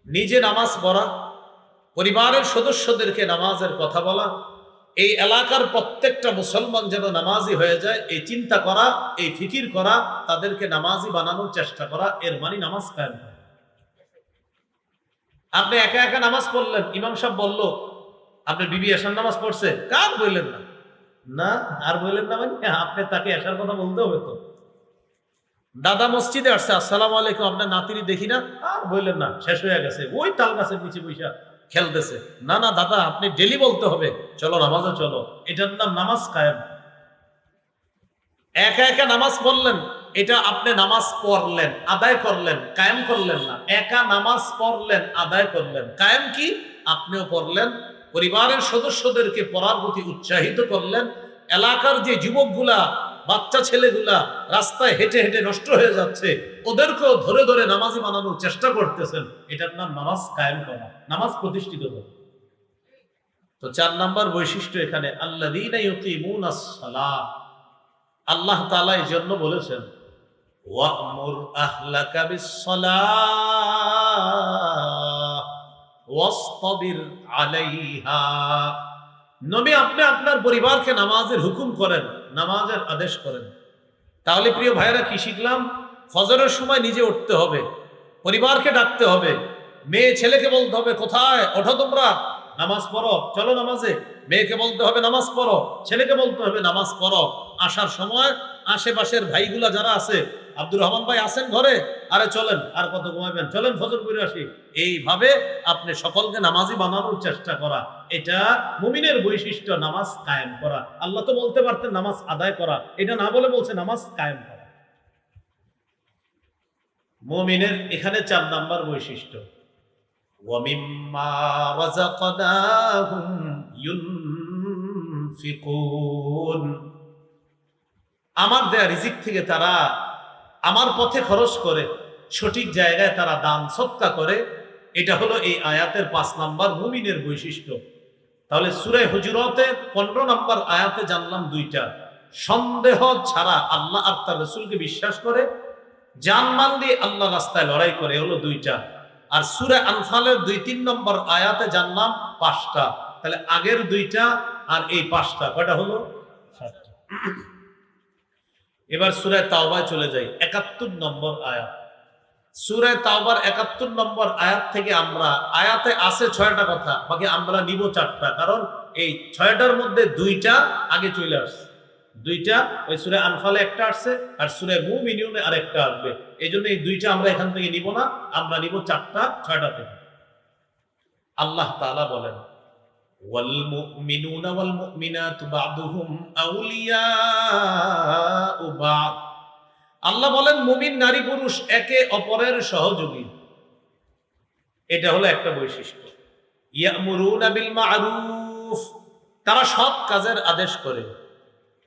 নিজে নামাজ পড়া, পরিবারের সদস্যদেরকে নামাজের কথা বলা, এই এলাকার প্রত্যেকটা মুসলমান যেন নামাজি হয়ে যায়, এই চিন্তা করা, এই ফিকির করা, তাদেরকে নামাজি বানানোর চেষ্টা করা, এর মানে নামাজ কায়েম করা। আপনি একা একা নামাজ পড়লেন, ইমাম সাহেব বলল আপনার বিবি এশার নামাজ পড়ছে, কার বললেন না? না, আর বললেন না মানে আপনি তাকে এশার কথা বলতে হবে তো। দাদা মসজিদে আসছে, আসসালামু আলাইকুম, আপনার নাতিনি দেখি না। আর বললেন না, শেষ হয়ে গেছে, ওই তাল গাছের নিচে বৈশা খেলতেছে। না না দাদা, আপনি ডেলি বলতে হবে, চলো নামাজে চলো। এটার নাম নামাজ কায়েম। একা একা নামাজ পড়লেন, এটা আপনি নামাজ পড়লেন, আদায় করলেন, কায়েম করলেন না। একা নামাজ পড়লেন, আদায় করলেন। কায়েম কি? আপনিও পড়লেন, পরিবারের সদস্যদেরকে পড়ার প্রতি উৎসাহিত করলেন। এলাকার যে যুবকগুলা, বাচ্চা ছেলেগুলা রাস্তায় হেঁটে হেঁটে নষ্ট হয়ে যাচ্ছে, ওদেরকেও ধরে ধরে নামাজি বানানোর চেষ্টা করতেছেন। এটার নাম নামাজ কায়েম করা, নামাজ প্রতিষ্ঠিত করা। তো 4 নাম্বার বৈশিষ্ট্য এখানে, আল্লাযীনা ইউকিমুনাস সালাহ। আল্লাহ তাআলা এই জন্য বলেছেন, ওয়া'মুর আহলাকা বিস-সালাহ ওয়াসতাবির আলাইহা। নবী, আপনি আপনার পরিবারকে নামাজের হুকুম করেন, নামাজের আদেশ করেন। তাহলে প্রিয় ভাইয়েরা কি শিখলাম? ফজরের সময় নিজে উঠতে হবে, পরিবারকে ডাকতে হবে, মেয়ে ছেলেকে বলতে হবে, কোথায় ওঠো তোমরা, নামাজ পড়ো, চলো নামাজে। মেয়েকে বলতে হবে নামাজ পড়ো, ছেলেকে বলতে হবে নামাজ পড়ো। আসার সময় আশেপাশের ভাইগুলা যারা আছে, আব্দুর রহমান ভাই আছেন ঘরে, আরে চলেন, আর কত ঘুমাবেন, চলেন ফজর করে আসি। এইভাবে আপনি সকলকে নামাজি বানানোর চেষ্টা করা, এটা মুমিনের বৈশিষ্ট্য, নামাজ কায়েম করা। আল্লাহ তো বলতে পারতেন নামাজ আদায় করা, এটা না বলে বলছে নামাজ কায়েম করা। মুমিনের এখানে 4 নাম্বার বৈশিষ্ট্য, ওয়ামিম্মা রাযাকনাহুম ইউনফিকুন। আমার দেয়া রিজিক থেকে তারা আমার পথে খরচ করে, সঠিক জায়গায় তারা দান সদকা করে। এটা হলো এই আয়াতের 5 নাম্বার মুমিনের বৈশিষ্ট্য। তাহলে সূরা হুজুরাতে 15 নাম্বার আয়াতে জানলাম 2টা, সন্দেহ ছাড়া আল্লাহ আর তার রাসূলকে বিশ্বাস করে, জানমাল দিয়ে আল্লাহ রাস্তায় লড়াই করে, হলো 2টা। আর সূরা আনফালের 2-3 নম্বর আয়াতে জানলাম 5টা। তাহলে আগের 2টা আর এই 5টা, কয়টা হলো? 7টা। এবার সূরা তাওবায় চলে যাই, 71 নম্বর আয়াত। সূরা তাওবার 71 নম্বর আয়াত থেকে আমরা, আয়াতে আছে 6টা কথা, বাকি আমরা নিব 4টা, কারণ এই 6টার মধ্যে 2টা আগে চলে আসছে। 2টা ওই সূরা আনফালে একটা আসছে, আর সূরা মুমিনুনে আরেকটা আসবে। এই জন্য এই 2টা আমরা এখান থেকে নিব না, আমরা নিব 4টা 6টা থেকে। আল্লাহ তাআলা বলেন, ওয়াল মুমিনুনা ওয়াল মুমিনাতু বা'দুহুম আউলিয়াউ বা'দ। আল্লাহ বলেন মুমিন নারী পুরুষ একে অপরের সহযোগী। এটা হলো একটা বৈশিষ্ট্য। ইয়ামুরুনা বিল মা'রুফ, তারা সৎ কাজের আদেশ করে।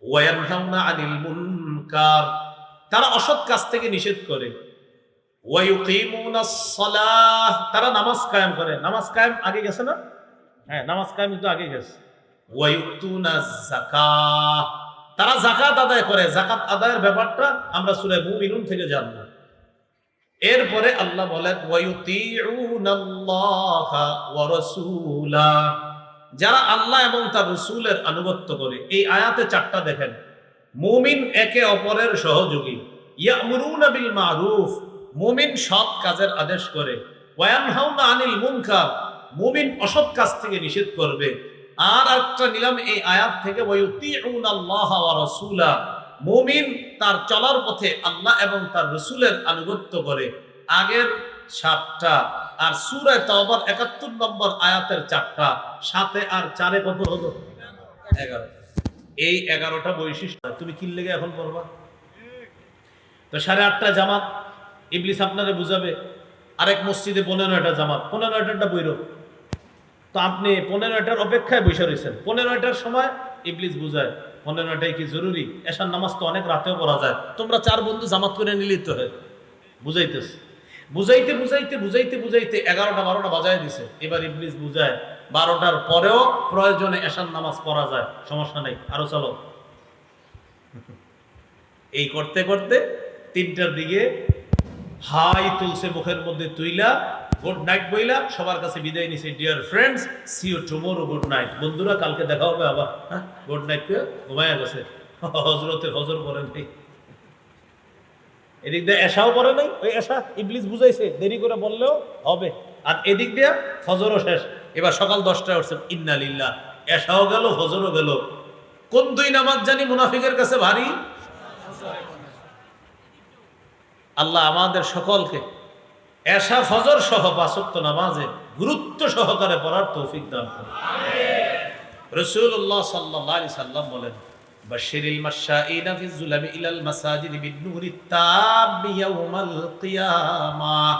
ওয়া ইয়ানহাউনা আনিল মুনকার, তারা অসৎ কাজ থেকে নিষেধ করে। ওয়া ইউকিমুনাস সালাহ, তারা নামাজ কায়েম করে। নামাজ কায়েম আগে গেছে না? হ্যাঁ, নামাজ কায়েম তো আগে গেছে। ওয়া ইউতুনাজ যাকাত, তারা যাকাত আদায় করে। যাকাত আদায়ের ব্যাপারটা আমরা সূরা মুমিনুন থেকে জানব। এরপরে আল্লাহ বলেন, ওয়া ইউতিউনাল্লাহা ওয়া রাসূলা, যারা আল্লাহ এবং তার রাসূলের আনুগত্য করে। এই আয়াতে 4টা দেখেন, মুমিন একে অপরের সহযোগী। ইয়ামুরুনা বিল মা'রুফ, মুমিন সৎ কাজের আদেশ করে। ওয়া ইয়ানহাউনা আনিল মুনকার, মুমিন অসৎ কাজ থেকে নিষেধ করবে। আর একটা নিলাম এই আয়াত থেকে, ওয়া ইউতিউনাল্লাহা ওয়া রাসূলা, মুমিন তার চলার পথে আল্লাহ এবং তার রাসূলের আনুগত্য করে। আগের 7টা, আর সূরা তাওবার 71 নম্বর আয়াতের 4টা, 7 আর 4 কত হলো? 11। এই 11টা বৈশিষ্ট্য তুমি কি লেগে এখন পড়বা? তো 8:30 জামাত, ইবলিস আপনারে বুঝাবে। আরেক মসজিদে 15টা জামাত, 15টারটা বইরো। তো আপনি 15টার অপেক্ষায় বসে রয়েছেন। 15টার সময় ইবলিস বুঝায় 15টাই কি জরুরি? এশার নামাজ তো অনেক রাতেও পড়া যায়, তোমরা 4 বন্ধু জামাত করে নিলেই তো হয়। বুঝাইতেছে, বুঝাইতে বুঝাইতে বুঝাইতে বুঝাইতে 11টা 12টা বাজায় দিছে। এবার ইবলিস বুঝায় 12টার পরেও প্রয়োজনে এশার নামাজ পড়া যায়, সমস্যা নেই, আরো চলো। এই করতে করতে 3টার দিকে হাই তুলছে মুখের মধ্যে তুইলা, গুড নাইট বইলা সবার কাছে বিদায় নিছে। Dear friends, see you tomorrow, good night. বন্ধুরা, কালকে দেখা হবে আবার। হ্যাঁ, গুড নাইট কে ঘুমায়া গেছে। হজরতে ফজর পড়ে নাই, এদিক দিয়ে এশাও পড়ে নাই। ওই এশা ইবলিস বুঝাইছে দেরি করে বললেও হবে। আর এদিক দিয়ে ফজরও শেষ। এবার সকাল 10টায় উঠছে, ইন্না লিল্লাহ, এশাও গেল ফজরও গেল। কোন 2 নামাজ জানি মুনাফিকের কাছে ভারী? আল্লাহ আমাদের সকলকে এশা ফজর সহ ৫ ওয়াক্ত নামাজে গুরুত্ব সহকারে পড়ার তৌফিক দান করুন। রাসূলুল্লাহ সাল্লাল্লাহু আলাইহি সাল্লাম বলেন, বাশশিরিল মাশাঈনা ফিজ যুলামি ইলাল মাসাজিদি বিন-নূরিত তাম্মি ইয়াউমাল কিয়ামাহ।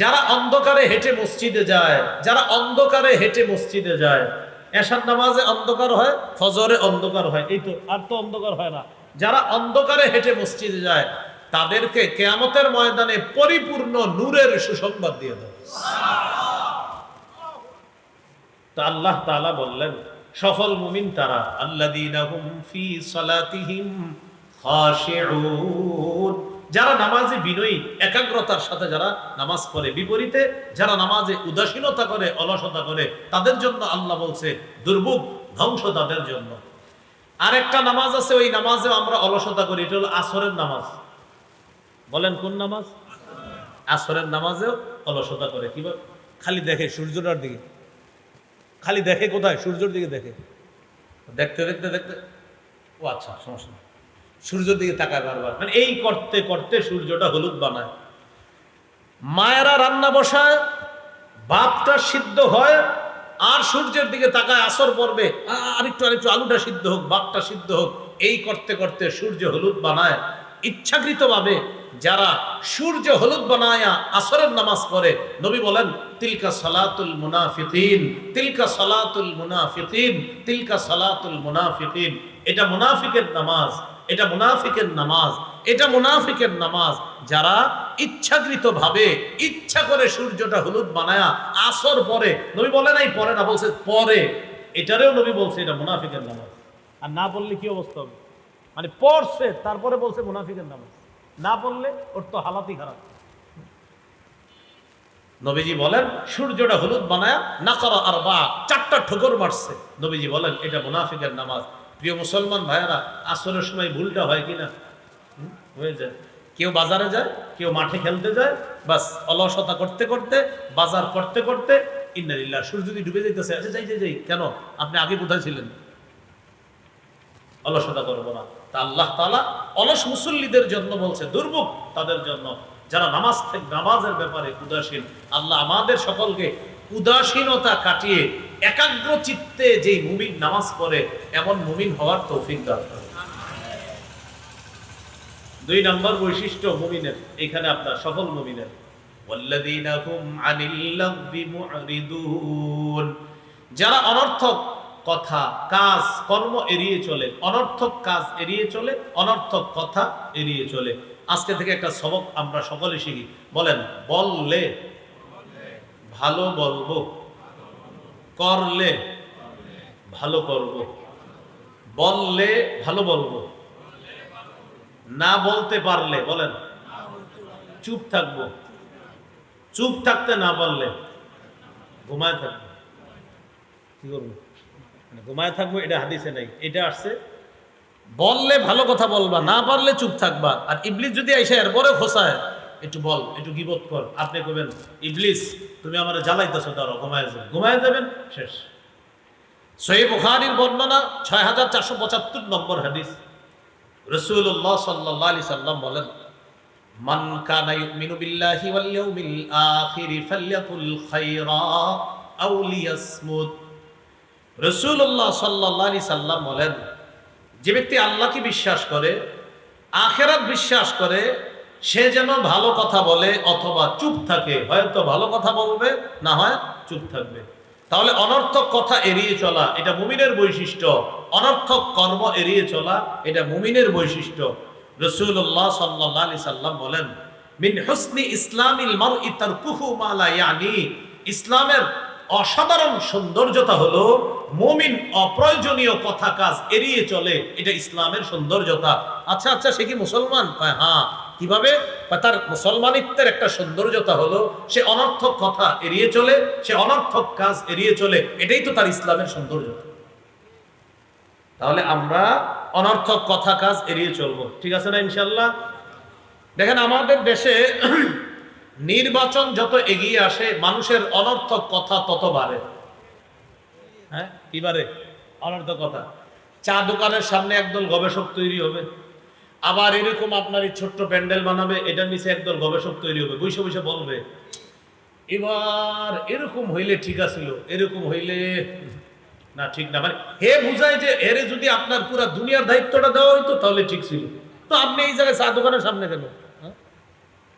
যারা অন্ধকারে হেঁটে মসজিদে যায়, যারা অন্ধকারে হেঁটে মসজিদে যায়, এশার নামাজে অন্ধকার হয়, ফজরে অন্ধকার হয়, এই তো, আর তো অন্ধকার হয় না। যারা অন্ধকারে হেঁটে মসজিদে যায় তাদেরকে কিয়ামতের ময়দানে পরিপূর্ণ নূরের সুসংবাদ দিয়ে দেয়। তো আল্লাহ তাআলা বললেন, সফল মুমিন তারা আল্লাযীনা হুম ফি সালাতিহিম খাশিউন, যারা নামাজে বিনয়ী একাগ্রতার সাথে যারা নামাজ পড়ে। বিপরীতে যারা নামাজে উদাসীনতা করে, অলসতা করে, তাদের জন্য আল্লাহ বলছে দুর্ভোগ, ধ্বংস তাদের জন্য। আরেকটা নামাজ আছে, ওই নামাজেও আমরা অলসতা করি, এটা হলো আসরের নামাজ। বলেন কোন নামাজ? আসরের নামাজেও অলসতা করে। কিভাবে? খালি দেখে সূর্যটার দিকে, খালি দেখে কোথায়? সূর্যের দিকে দেখে, দেখতে দেখতে দেখতে, ও আচ্ছা সমস্যা নেই, সূর্যের দিকে তাকায় বারবার। মানে এই করতে করতে সূর্যটা হলুদ বানায়। মায়েরা রান্না বসায়, ভাতটা সিদ্ধ হয়, আর সূর্যের দিকে তাকায়, আসর পড়বে, আরেকটু আরেকটু আলুটা সিদ্ধ হোক, ভাতটা সিদ্ধ হোক। এই করতে করতে সূর্য হলুদ বানায়। ইচ্ছাকৃতভাবে যারা সূর্য হলুদ বানায়া আসরের নামাজ পড়ে, নবী বলেন তিলকা সালাতুল মুনাফিকিন, তিলকা সালাতুল মুনাফিকিন, তিলকা সালাতুল মুনাফিকিন। এটা মুনাফিকের নামাজ, এটা মুনাফিকের নামাজ, এটা মুনাফিকের নামাজ। যারা ইচ্ছাকৃতভাবে ইচ্ছা করে সূর্যটা হলুদ বানায়া আসর পরে, নবী বলে নাই পরে না, বলছে পরে, এটারেও নবী বলছে এটা মুনাফিকের নামাজ। আর না বললে কি অবস্থা হবে? মানে পড়ছে তারপরে বলছে মুনাফিকের নামাজ, না বললে ওর তো হালাতই খারাপ। নবীজি বলেন সূর্যটা হলুদ বানায়া নাকারা আরবা, 4টা ঠোকর মারছে। নবীজি বলেন এটা মুনাফিকের নামাজ। প্রিয় মুসলমান ভাইয়েরা, আসরের সময় ভুলটা হয় কিনা? হয়ে যায়। কেউ বাজারে যায়, কেউ মাঠে খেলতে যায়, বাস অলসতা করতে করতে, বাজার করতে করতে, ইন্নালিল্লাহ, সূর্য যদি ডুবে যাইতেছে, আচ্ছা যাই যাই যাই, কেন আপনি আগে কোথায় ছিলেন? অলসতা করবো না। তা আল্লাহ তাআলা অলস মুসল্লিদের জন্য বলছে দুর্ভোগ তাদের জন্য, যারা নামাজ থেকে নামাজের ব্যাপারে উদাসীন। আল্লাহ আমাদের সকলকে উদাসীনতা কাটিয়ে একাগ্র চিত্তে যেই মুমিন নামাজ পড়ে এমন মুমিন হওয়ার তৌফিক দান করেন। 2 নম্বর বৈশিষ্ট্য মুমিনের, এখানে আপনার সফল মুমিনের, ওয়াল্লাযীনা হুম আনিল লাগবি মুরিদুন, যারা অনর্থক কথা, কাজ, কর্ম এড়িয়ে চলে, অনর্থক কাজ এড়িয়ে চলে, অনর্থক কথা এড়িয়ে চলে। আজকে থেকে একটা সবক আমরা সকলে শিখি। বলেন, বললে ভালো বলবো, করলে ভালো করব। বললে ভালো বলবো, না বলতে পারলে বলেন চুপ থাকবো। চুপ থাকতে না পারলে ঘুমায় থাকবো। কি করবো? ঘুমায় থাকবো, এটা হাদিসে নাই, এটা আসছে বললে ভালো কথা বলবা, না পারলে চুপ থাকবা। আর ইবলিস যদি এসে এরপরে খোসায়, একটু বল, একটু গীবত কর, আপনি কইবেন ইবলিস তুমি আমারে জ্বালাইতেছো, দাঁড়াও, ঘুমায় যাবেন, ঘুমায় যাবেন, শেষ। সহিহ বুখারীর বর্ণনা 6475 নম্বর হাদিস। রাসূলুল্লাহ সাল্লাল্লাহু আলাইহি সাল্লাম বলেন, মান কানা ইউমিনু বিল্লাহি ওয়াল ইয়াউমিল আখির ফালইয়াকুল খায়রা আও লিয়াসমুত। রাসূলুল্লাহ সাল্লাল্লাহু আলাইহি সাল্লাম বলেন, যে ব্যক্তি আল্লাহকে বিশ্বাস করে, আখিরাত বিশ্বাস করে, সে যেন ভালো কথা বলে অথবা চুপ থাকে। হয়তো ভালো কথা বলবে, না হয় চুপ থাকবে। তাহলে অনর্থক কথা এড়িয়ে চলা এটা মুমিনের বৈশিষ্ট্য, অনর্থক কর্ম এড়িয়ে চলা এটা মুমিনের বৈশিষ্ট্য। রাসূলুল্লাহ সাল্লাল্লাহু আলাইহি সাল্লাম বলেন, মিন হুসনি ইসলামিল মারই তারকুহু মা লা ইয়ানি, ইসলামের অসাধারণ সৌন্দর্যতা হলো মুমিন অপ্রয়োজনীয় কথা কাজ এড়িয়ে চলে, এটা ইসলামের সৌন্দর্যতা। আচ্ছা আচ্ছা, সে কি মুসলমান? হ্যাঁ। কিভাবে? তার মুসলমানিত্বের একটা সৌন্দর্যতা হলো সে অনর্থক কথা এড়িয়ে চলে, সে অনর্থক কাজ এড়িয়ে চলে, এটাই তো তার ইসলামের সৌন্দর্যতা। তাহলে আমরা অনর্থক কথা কাজ এড়িয়ে চলবো, ঠিক আছে না ইনশাল্লাহ? দেখেন আমাদের দেশে নির্বাচন যত এগিয়ে আসে মানুষের অনর্থক কথা তত বাড়ে। হ্যাঁ, কি বাড়ে? অনর্থক কথা। চা দোকানের সামনে একদল গবেষক তৈরি হবে, আবার এরকম আপনার এই ছোট্ট প্যান্ডেল বানাবে, এটার নিচে একদল গবেষক তৈরি হবে, বসে বসে বলবে এবার এরকম হইলে ঠিক আছিল, এরকম হইলে না ঠিক না, মানে হে বুঝায় যে এরে যদি আপনার পুরা দুনিয়ার দায়িত্বটা দেওয়া হইতো তাহলে ঠিক ছিল। তো আপনি এই জায়গায় চা দোকানের সামনে কেন?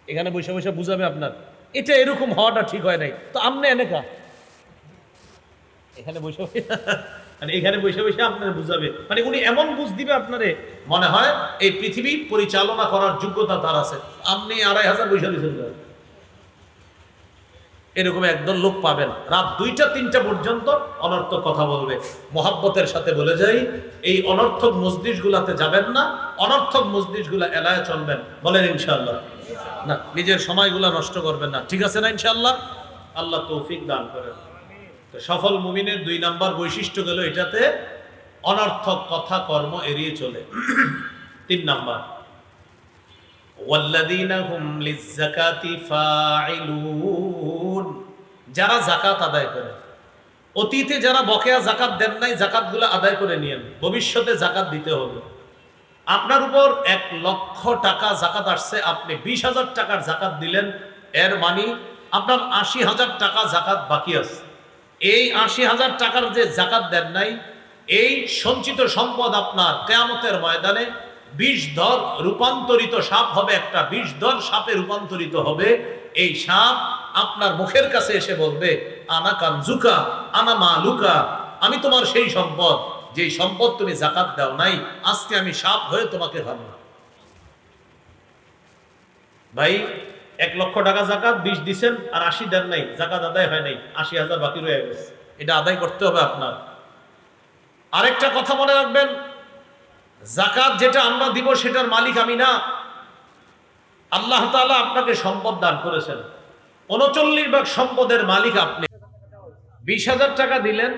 এখানে বসে বসে বুঝাবে আপনার এটা এরকম হওয়াটা ঠিক হয় নাই, তো আপনি এনেকা এখানে বসে মানে এখানে বসে বসে আপনার বুঝাবে, মানে উনি এমন বুঝ দিবে আপনারে মনে হয় এই পৃথিবী পরিচালনা করার যোগ্যতা তার আছে। আপনি 2500 বসে দিয়েছেন, এরকম একদল লোক পাবেন রাত 2টা 3টা পর্যন্ত অনর্থক কথা বলবে। মোহাব্বতের সাথে বলে যাই, এই অনর্থক মজলিস গুলাতে যাবেন না, অনর্থক মজলিস গুলা এলায় চলবেন। বলেন ইনশাআল্লাহ। না, নিজের সময়গুলা নষ্ট করবেন না, ঠিক আছে না ইনশাআল্লাহ? আল্লাহ তৌফিক দান করেন। তো সফল মুমিনের 2 নাম্বার বৈশিষ্ট্য গেল এটাতে, অনর্থক কথা কর্ম এড়িয়ে চলে। 3 নাম্বার, ওয়াল্লাযীনা হুম লিয-যাকাতি ফাঈলুন, যারা যাকাত আদায় করে। অতীতে যারা বকেয়া যাকাত দেন নাই, যাকাতগুলো আদায় করে নিয়েন, ভবিষ্যতে যাকাত দিতে হবে। আপনার উপর 1 লক্ষ টাকা যাকাত আসছে, আপনি 20,000 টাকার যাকাত দিলেন, এর মানে আপনার 80,000 টাকা যাকাত বাকি আছে। এই 80,000 টাকার যে যাকাত দেন নাই, এই সঞ্চিত সম্পদ আপনার কিয়ামতের ময়দানে 20 ধর রূপান্তরিত সাপ হবে, একটা 20 ধর সাপে রূপান্তরিত হবে। এই সাপ আপনার মুখের কাছে এসে বলবে আনা কানজুকা আনা মালুকা, আমি তোমার সেই সম্পদ, যেই সম্পদ তুমি যাকাত দাও নাই, আজকে আমি সাপ হয়ে তোমাকে খাবো। ভাই 1 লক্ষ টাকা যাকাত 20 দিছেন আর 80 দেন নাই, যাকাত আদায় হয় নাই, 80,000 বাকি রয়ে গেছে, এটা আদায় করতে হবে আপনার। আরেকটা কথা মনে রাখবেন, যাকাত যেটা আমরা দিব সেটার মালিক আমি না, আল্লাহ তাআলা আপনাকে সম্পদ দান করেছেন, 39 ভাগ সম্পদের মালিক আপনি। 20,000 টাকা দিলেন,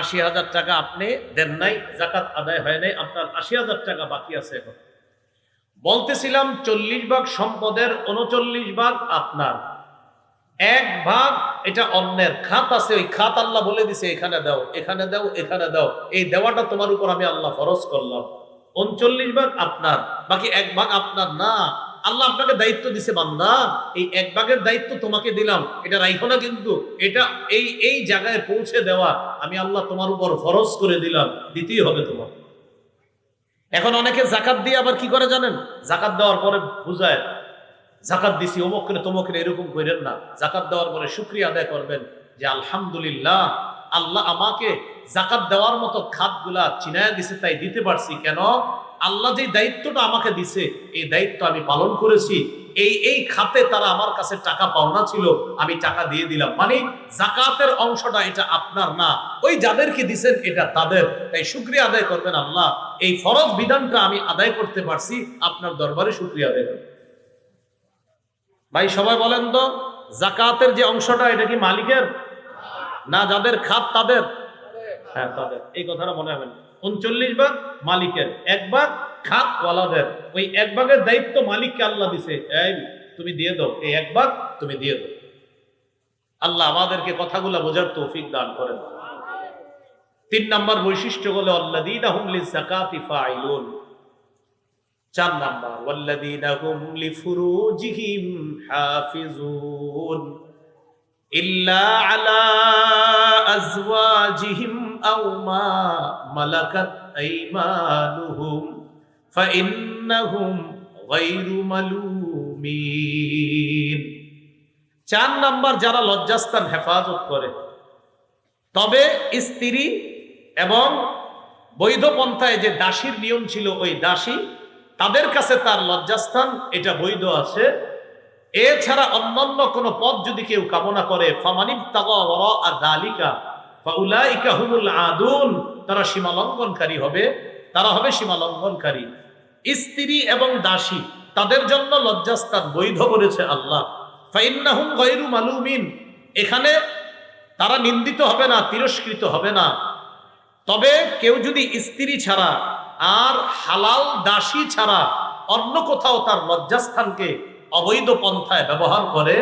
80,000 টাকা আপনি দেন নাই, যাকাত আদায় হয় নাই, আপনার 80,000 টাকা বাকি আছে। এখন বলতেছিলাম 40 ভাগ সম্পদের 39 ভাগ আপনার, 1 ভাগ এটা অন্যের খাত আছে, ওই খাত আল্লাহ বলে দিছে এখানে দাও, এখানে দাও, এখানে দাও, এই দেওয়াটা তোমার উপর আমি আল্লাহ ফরজ করলাম। 39 ভাগ আপনার, বাকি 1 ভাগ আপনার না। আল্লাহ আপনাকে দায়িত্ব দিছে, বান্দা এই 1 ভাগের দায়িত্ব তোমাকে দিলাম, এটা রাখো না, কিন্তু এটা এই জায়গায় পৌঁছে দেওয়া আমি আল্লাহ তোমার উপর ফরজ করে দিলাম, দিতেই হবে তোমার। এখন অনেকে যাকাত দিয়ে আবার কি করে জানেন, যাকাত দেওয়ার পরে বুঝায় যাকাত দিছি অমুকরে তমুকরে, এরকম করেন না। যাকাত দেওয়ার পরে শুকরিয়া আদায় করবেন যে আলহামদুলিল্লাহ, আল্লাহ আমাকে যাকাত দেওয়ার মতো খাতগুলা চিনায়া দিছে, তাই দিতে পারছি। কেন? আল্লাহ যে দায়িত্বটা আমাকে দিছে, এই দায়িত্ব আমি পালন করেছি। এই খাতে তারা আমার কাছে টাকা পাওনা ছিল, আমি টাকা দিয়ে দিলাম। মানে যাকাতের অংশটা এটা আপনার না, ওই যাদেরকে দিছেন এটা তাদের। তাই শুকরিয়া আদায় করবেন, আল্লাহ এই ফরজ বিধানটা আমি আদায় করতে পারছি, আপনার দরবারে শুকরিয়া আদায় করবেন। ভাই সবাই বলেন তো, যাকাতের যে অংশটা এটা কি মালিকের না, যাদের খাত তাদের? হ্যাঁ তাদের। এই কথাটা মনে রাখবেন, 39 ভাগ মালিকের, 1 ভাগ খাত ওয়ালাদের। ওই 1 ভাগের দায়িত্ব মালিককে আল্লাহ দিছে, এই তুমি দিয়ে দাও, এই 1 ভাগ তুমি দিয়ে দাও। আল্লাহ আমাদেরকে কথাগুলো বোঝার তৌফিক দান করেন। 3 নাম্বার বৈশিষ্ট্য হলো আল্লাযীনা হুম লিয-যাকাতি ফাঈলুন। 4 নাম্বার, ওয়াল্লাযীনা হুম লিফুরুজিহিম হাফিজুন ইল্লা আলা আজওয়াজিহিম আও মা মালাকাত আইমানুহুম ফাইন্নাহুম গায়রু মালুমিন। 4 নাম্বার, যারা লজ্জাস্থান হেফাজত করে, তবে স্ত্রী এবং বৈধ পন্থায় যে দাসীর নিয়ম ছিল, ওই দাসী তাদের কাছে তার লজ্জাস্থান এটা বৈধ আছে। এছাড়া অন্যান্য কোন পথ যদি কেউ কামনা করে, ফামানিবতাগা ওয়ারাআ যালিকা ফাউলাইকা হুমুল আদুন, তারা সীমালঙ্ঘনকারী হবে, তারা হবে সীমালঙ্ঘনকারী। স্ত্রী এবং দাসী তাদের জন্য লজ্জাস্থান বৈধ করেছে আল্লাহ। ফাইন্নাহুম গায়রু মালুমিন, এখানে তারা নিন্দিত হবে না, তিরস্কৃত হবে না। তবে কেউ যদি স্ত্রী ছাড়া আর হালাল দাসী ছাড়া অন্য কোথাও তার লজ্জাস্থানকে অবৈধ পন্থায় ব্যবহার করে,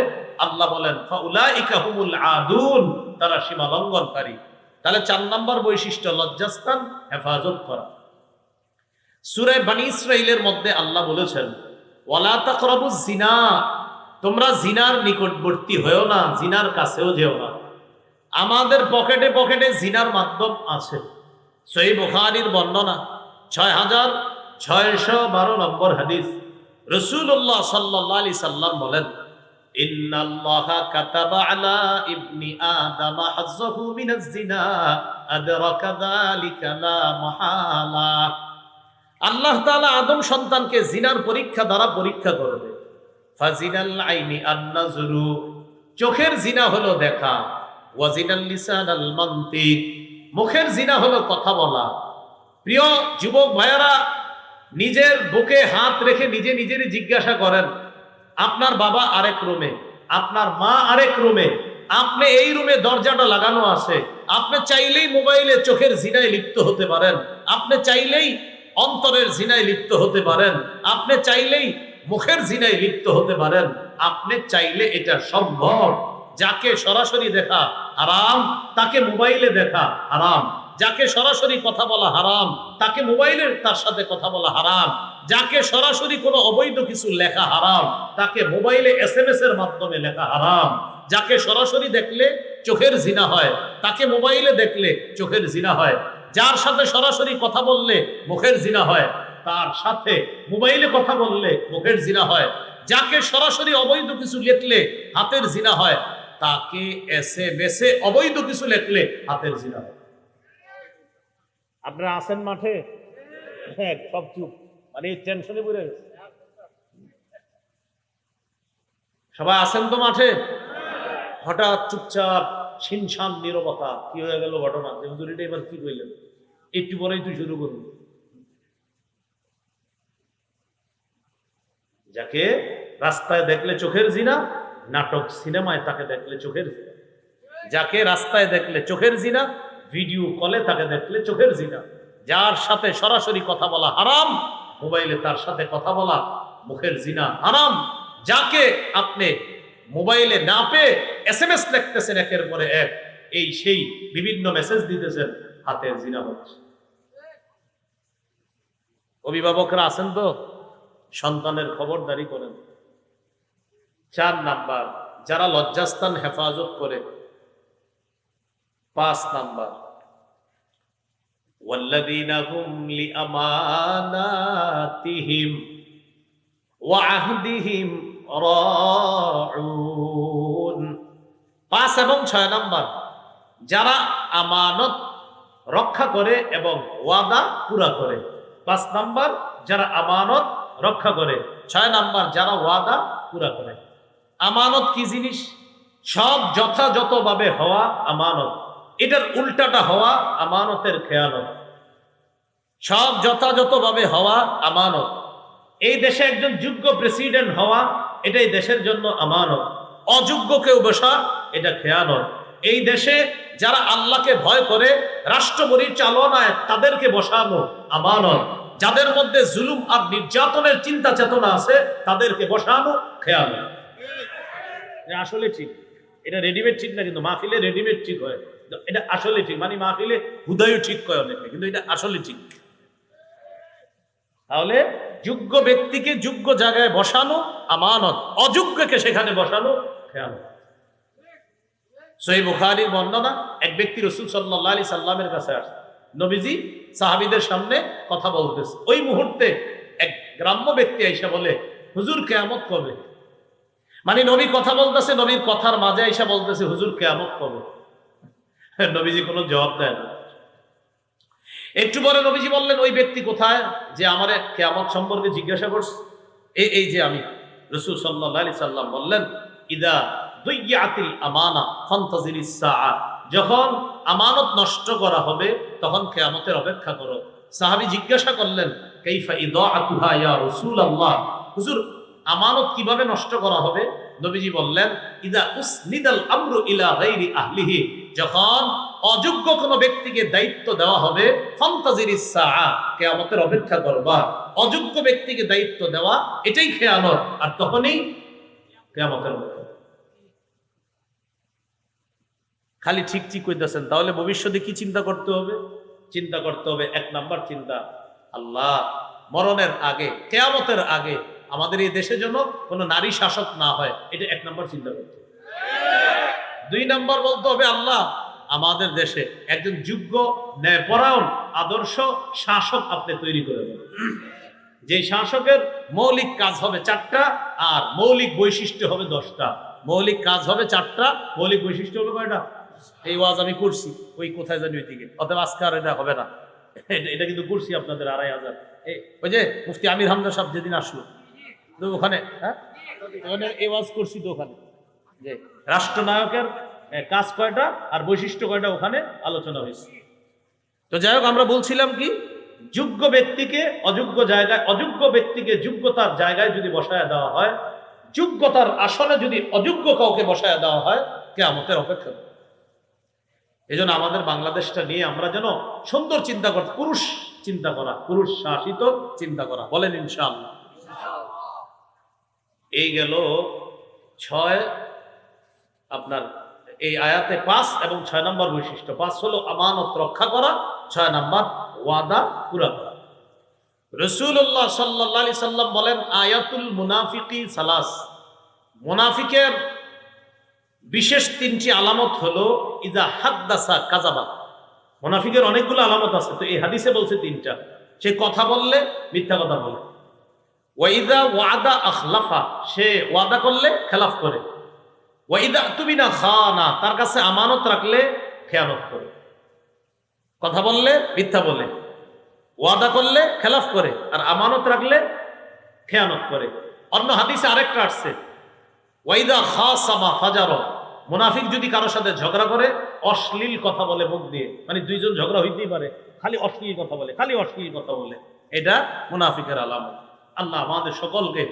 আল্লাহ বলেন ফাউলাইকা হুমুল আদুন, তারা সীমা লঙ্ঘনকারী। তাহলে 4 নম্বর বৈশিষ্ট্য লজ্জাস্থান হেফাজত করা। সূরা বনী ইসরাঈলের মধ্যে আল্লাহ বলেছেন, ওয়ালা তাকরাবুজ জিনা, তোমরা জিনার নিকটবর্তী হয়েও না, জিনার কাছেও যেও না। আমাদের পকেটে পকেটে জিনার মাধ্যম আছে। সহিহ বুখারীর বর্ণনা 6612 নম্বর হাদিস। রাসূলুল্লাহ সাল্লাল্লাহু আলাইহি সাল্লাম বলেন, ইন্নাল্লাহা কাতাবা আলা ইবনি আদম হাজ্জাহু মিনাজ জিনা আদরাকা যালিকা লা মাহালা। আল্লাহ তাআলা আদম সন্তানকে জিনার পরীক্ষা দ্বারা পরীক্ষা করবে। ফাজিনাল আইনি আন-নাজরু, চোখের জিনা হলো দেখা। ওয়াজিনাল লিসান আল মানতিক, মুখের জিনা হলো কথা বলা। প্রিয় যুবক ভাইয়েরা, নিজের বুকে হাত রেখে নিজে নিজেরই জিজ্ঞাসা করেন, আপনার বাবা আরেক রুমে, আপনার মা আরেক রুমে, আপনি এই রুমে দরজাটা লাগানো আছে। আপনি চাইলেই মোবাইলে চোখের জিনায় লিপ্ত হতে পারেন, আপনি চাইলেই অন্তরের জিনায় লিপ্ত হতে পারেন, আপনি চাইলেই মুখের জিনায় লিপ্ত হতে পারেন। আপনি চাইলে এটা সম্ভব। যাকে সরাসরি দেখা হারাম, তাকে মোবাইলে দেখা হারাম। যাকে সরাসরি কথা বলা হারাম, তাকে মোবাইলের তার সাথে কথা বলা হারাম। যাকে সরাসরি কোনো অবৈধ কিছু লেখা হারাম, তাকে মোবাইলে SMS এর মাধ্যমে লেখা হারাম। যাকে সরাসরি দেখলে চোখের জিনা হয়, তাকে মোবাইলে দেখলে চোখের জিনা হয়। যার সাথে সরাসরি কথা বললে মুখের জিনা হয়, তার সাথে মোবাইলে কথা বললে মুখের জিনা হয়। যাকে সরাসরি অবৈধ কিছু লিখলে হাতের জিনা হয়, তাকে SMS এ অবৈধ কিছু লিখলে হাতের জিনা হয়। আপনারা আছেন মাঠে? হ্যাঁ, সব চুপ, মানে টেনশনে পড়ে গেছে। সবাই আছেন তো মাঠে? হঠাৎ চুপচাপ শিনশান নীরবতা। কি হয়ে গেল ঘটনা? হুজুরিটা এবার কি কইলেন? একটু পরেই তুই শুরু করুন। যাকে রাস্তায় দেখলে চোখের জিনা, নাটক সিনেমায় তাকে দেখলে চোখের জিনা। যাকে রাস্তায় দেখলে চোখের জিনা, ভিডিও কলে তাকে দেখলে চোখের জিনা। যার সাথে সরাসরি কথা বলা হারাম, মোবাইলে তার সাথে কথা বলা মুখের জিনা হারাম। যাকে আপনি মোবাইলে না পেয়ে SMS লিখতেছেন একের পরে এক, এই সেই বিভিন্ন মেসেজ দিতেছেন, হাতের জিনা হচ্ছে। অভিভাবকরা আছেন তো? সন্তানের খবরদারি করেন। 4 নাম্বার, যারা লজ্জাস্থান হেফাজত করে। 5 নাম্বার, ওয়াল্লাযীনা হুম লিআমানাতিহিম ওয়া আহদিহিম রাউন। 5 এবং 6 নাম্বার, যারা আমানত রক্ষা করে এবং ওয়াদা পুরা করে। 5 নাম্বার, যারা আমানত রক্ষা করে। 6 নাম্বার, যারা ওয়াদা পুরা করে। আমানত কি জিনিস? সব যথাযথভাবে হওয়া আমানত, এটার উল্টাটা হওয়া আমানতের খেয়ানত। সব যথাযথভাবে হওয়া আমানত। এই দেশে একজন যোগ্য প্রেসিডেন্ট হওয়া, এটাই দেশের জন্য আমানত। অযোগ্য কেউ বসা, এটা খেয়ানত। এই দেশে যারা আল্লাহকে ভয় করে রাষ্ট্র পরিচালনায় তাদেরকে বসানো আমানত। যাদের মধ্যে জুলুম আর নির্যাতনের চিন্তা চেতনা আছে, তাদেরকে বসানো খেয়ানত। আসলে ঠিক, এটা রেডিমেড ঠিক না, কিন্তু মাহফিলে রেডিমেড ঠিক হয়। এটা আসলে ঠিক, মানে মাহফিলে হুদায়ও ঠিক হয় অনেকে, কিন্তু এটা আসলে ঠিক। তাহলে যোগ্য ব্যক্তিকে যোগ্য জায়গায় বসানো আমানত, অযোগ্যকে সেখানে বসানো খেয়ানত। সহিহ বুখারীর বর্ণনা, এক ব্যক্তি রাসূল সাল্লাল্লাহু আলাইহি সাল্লামের কাছে আসে। নবীজি সাহাবীদের সামনে কথা বলতেছে। ওই মুহূর্তে এক গ্রাম্য ব্যক্তি আইসা বলে, হুজুর কিয়ামত কবে? মানে নবী কথা বলতেছে, নবীর কথার মাঝে আইসা বলতেছে, হুজুর কিয়ামত কবে? নবীজি কোনো জবাব দেয় না। একটু পরে নবীজি বললেন, ওই ব্যক্তি কোথায় যে আমারে কিয়ামত সম্পর্কে জিজ্ঞাসা করছে? এই যে আমি। রাসূল সাল্লাল্লাহু আলাইহি সাল্লাম বললেন, ইদা দুইয়াতিল আমানা ফান্তাজিরিস সাআ, যখন আমানত নষ্ট করা হবে তখন কিয়ামতের অপেক্ষা করো। সাহাবী জিজ্ঞাসা করলেন, কাইফা ইদাআতুহা ইয়া রাসূলুল্লাহ, হুজুর আমানত কিভাবে নষ্ট করা হবে? নবীজি বললেন, ইদা উসনিদাল আমরু ইলা গায়রি আহলিহি, যখন অযোগ্য কোনো ব্যক্তিকে দায়িত্ব দেওয়া হবে, ফান্তাজিরিস সাআ, কিয়ামতের অপেক্ষা করবা। অযোগ্য ব্যক্তিকে দায়িত্ব দেওয়া এটাই খেয়ানত, আর তখনই কিয়ামতের অপেক্ষা। খালি ঠিক ঠিক কইতেছেন, তাহলে ভবিষ্যতে কি চিন্তা করতে হবে? চিন্তা করতে হবে, 1 নাম্বার চিন্তা, আল্লাহ মরণের আগে, কিয়ামতের আগে আমাদের এই দেশে যেন কোনো নারী শাসক না হয়, এটা 1 নম্বর চিন্তা করতে হবে। 2 নম্বর বলতে হবে, আল্লাহ আমাদের দেশে একজন যোগ্য, ন্যায়পরায়ণ, আদর্শ শাসক আপনি তৈরি করে দেন, যে শাসকের মৌলিক কাজ হবে 4টা আর মৌলিক বৈশিষ্ট্য হবে 10টা। মৌলিক কাজ হবে 4টা, মৌলিক বৈশিষ্ট্য হবে কয়টা? এই ওয়াজ আমি করছি ওই কোথায় জানি ওই দিকে, অতএব আজকে আর এটা হবে না। এটা কিন্তু করছি আপনাদের 2500। ওই যে মুফতি আমির হামজা সাহেব যেদিন আসলো তো ওখানে, হ্যাঁ ওখানে এই ওয়াজ করছি তো, ওখানে যে রাষ্ট্রনায়কের কাজ কয়টা আর বৈশিষ্ট্য কয়টা ওখানে আলোচনা হয়েছে। তো যাই হোক, আমরা বলছিলাম কি, যোগ্য ব্যক্তিকে অযোগ্য জায়গায়, অযোগ্য ব্যক্তিকে যোগ্যতার জায়গায় যদি বসায় দেওয়া হয়, যোগ্যতার আসনে যদি অযোগ্য কাউকে বসায় দেওয়া হয়, কিয়ামতের অপেক্ষা। এই জন্য আমাদের বাংলাদেশটা নিয়ে আমরা যেন সুন্দর চিন্তা করি, পুরুষ চিন্তা করা, পুরুষ শাসিত চিন্তা করা। বলেন ইনশাআল্লাহ। এই গেল 6, আপনার এই আয়াতে 5 এবং 6 নম্বর বৈশিষ্ট্য। 5 হলো আমানত রক্ষা করা, 6 নম্বর ওয়াদা পুরা করা। রাসূলুল্লাহ সাল্লাল্লাহু আলাইহি সাল্লাম বলেন, আয়াতুল মুনাফিকি সালাস, মুনাফিকের বিশেষ 3টি আলামত হলো ইজা হাদ্দাসা কাযাবা। মুনাফিকের অনেকগুলো আলামত আছে, তো এই হাদিসে বলছে 3টা। সে কথা বললে মিথ্যা কথা বলে, ওয়াইদা ওয়াদা আখলাফা, সে ওয়াদা করলে খেলাফ করে, ওয়াইদা তুমিনা খানা, তার কাছে আমানত রাখলে খেয়ানত করে। কথা বললে মিথ্যা বলে, ওয়াদা করলে খেলাফ করে, আর আমানত রাখলে খেয়ানত করে। অন্য হাদিসে আরেকটা আসছে, ওয়াইদা খাসামা ফাজার, মুনাফিক যদি কারোর সাথে ঝগড়া করে অশ্লীল কথা বলে মুখ দিয়ে, মানে 2 জন ঝগড়া হইতেই পারে, খালি অশ্লীল কথা বলে, খালি অশ্লীল কথা বলে, এটা মুনাফিকের আলামত। আল্লাহ আমাদের সকলকে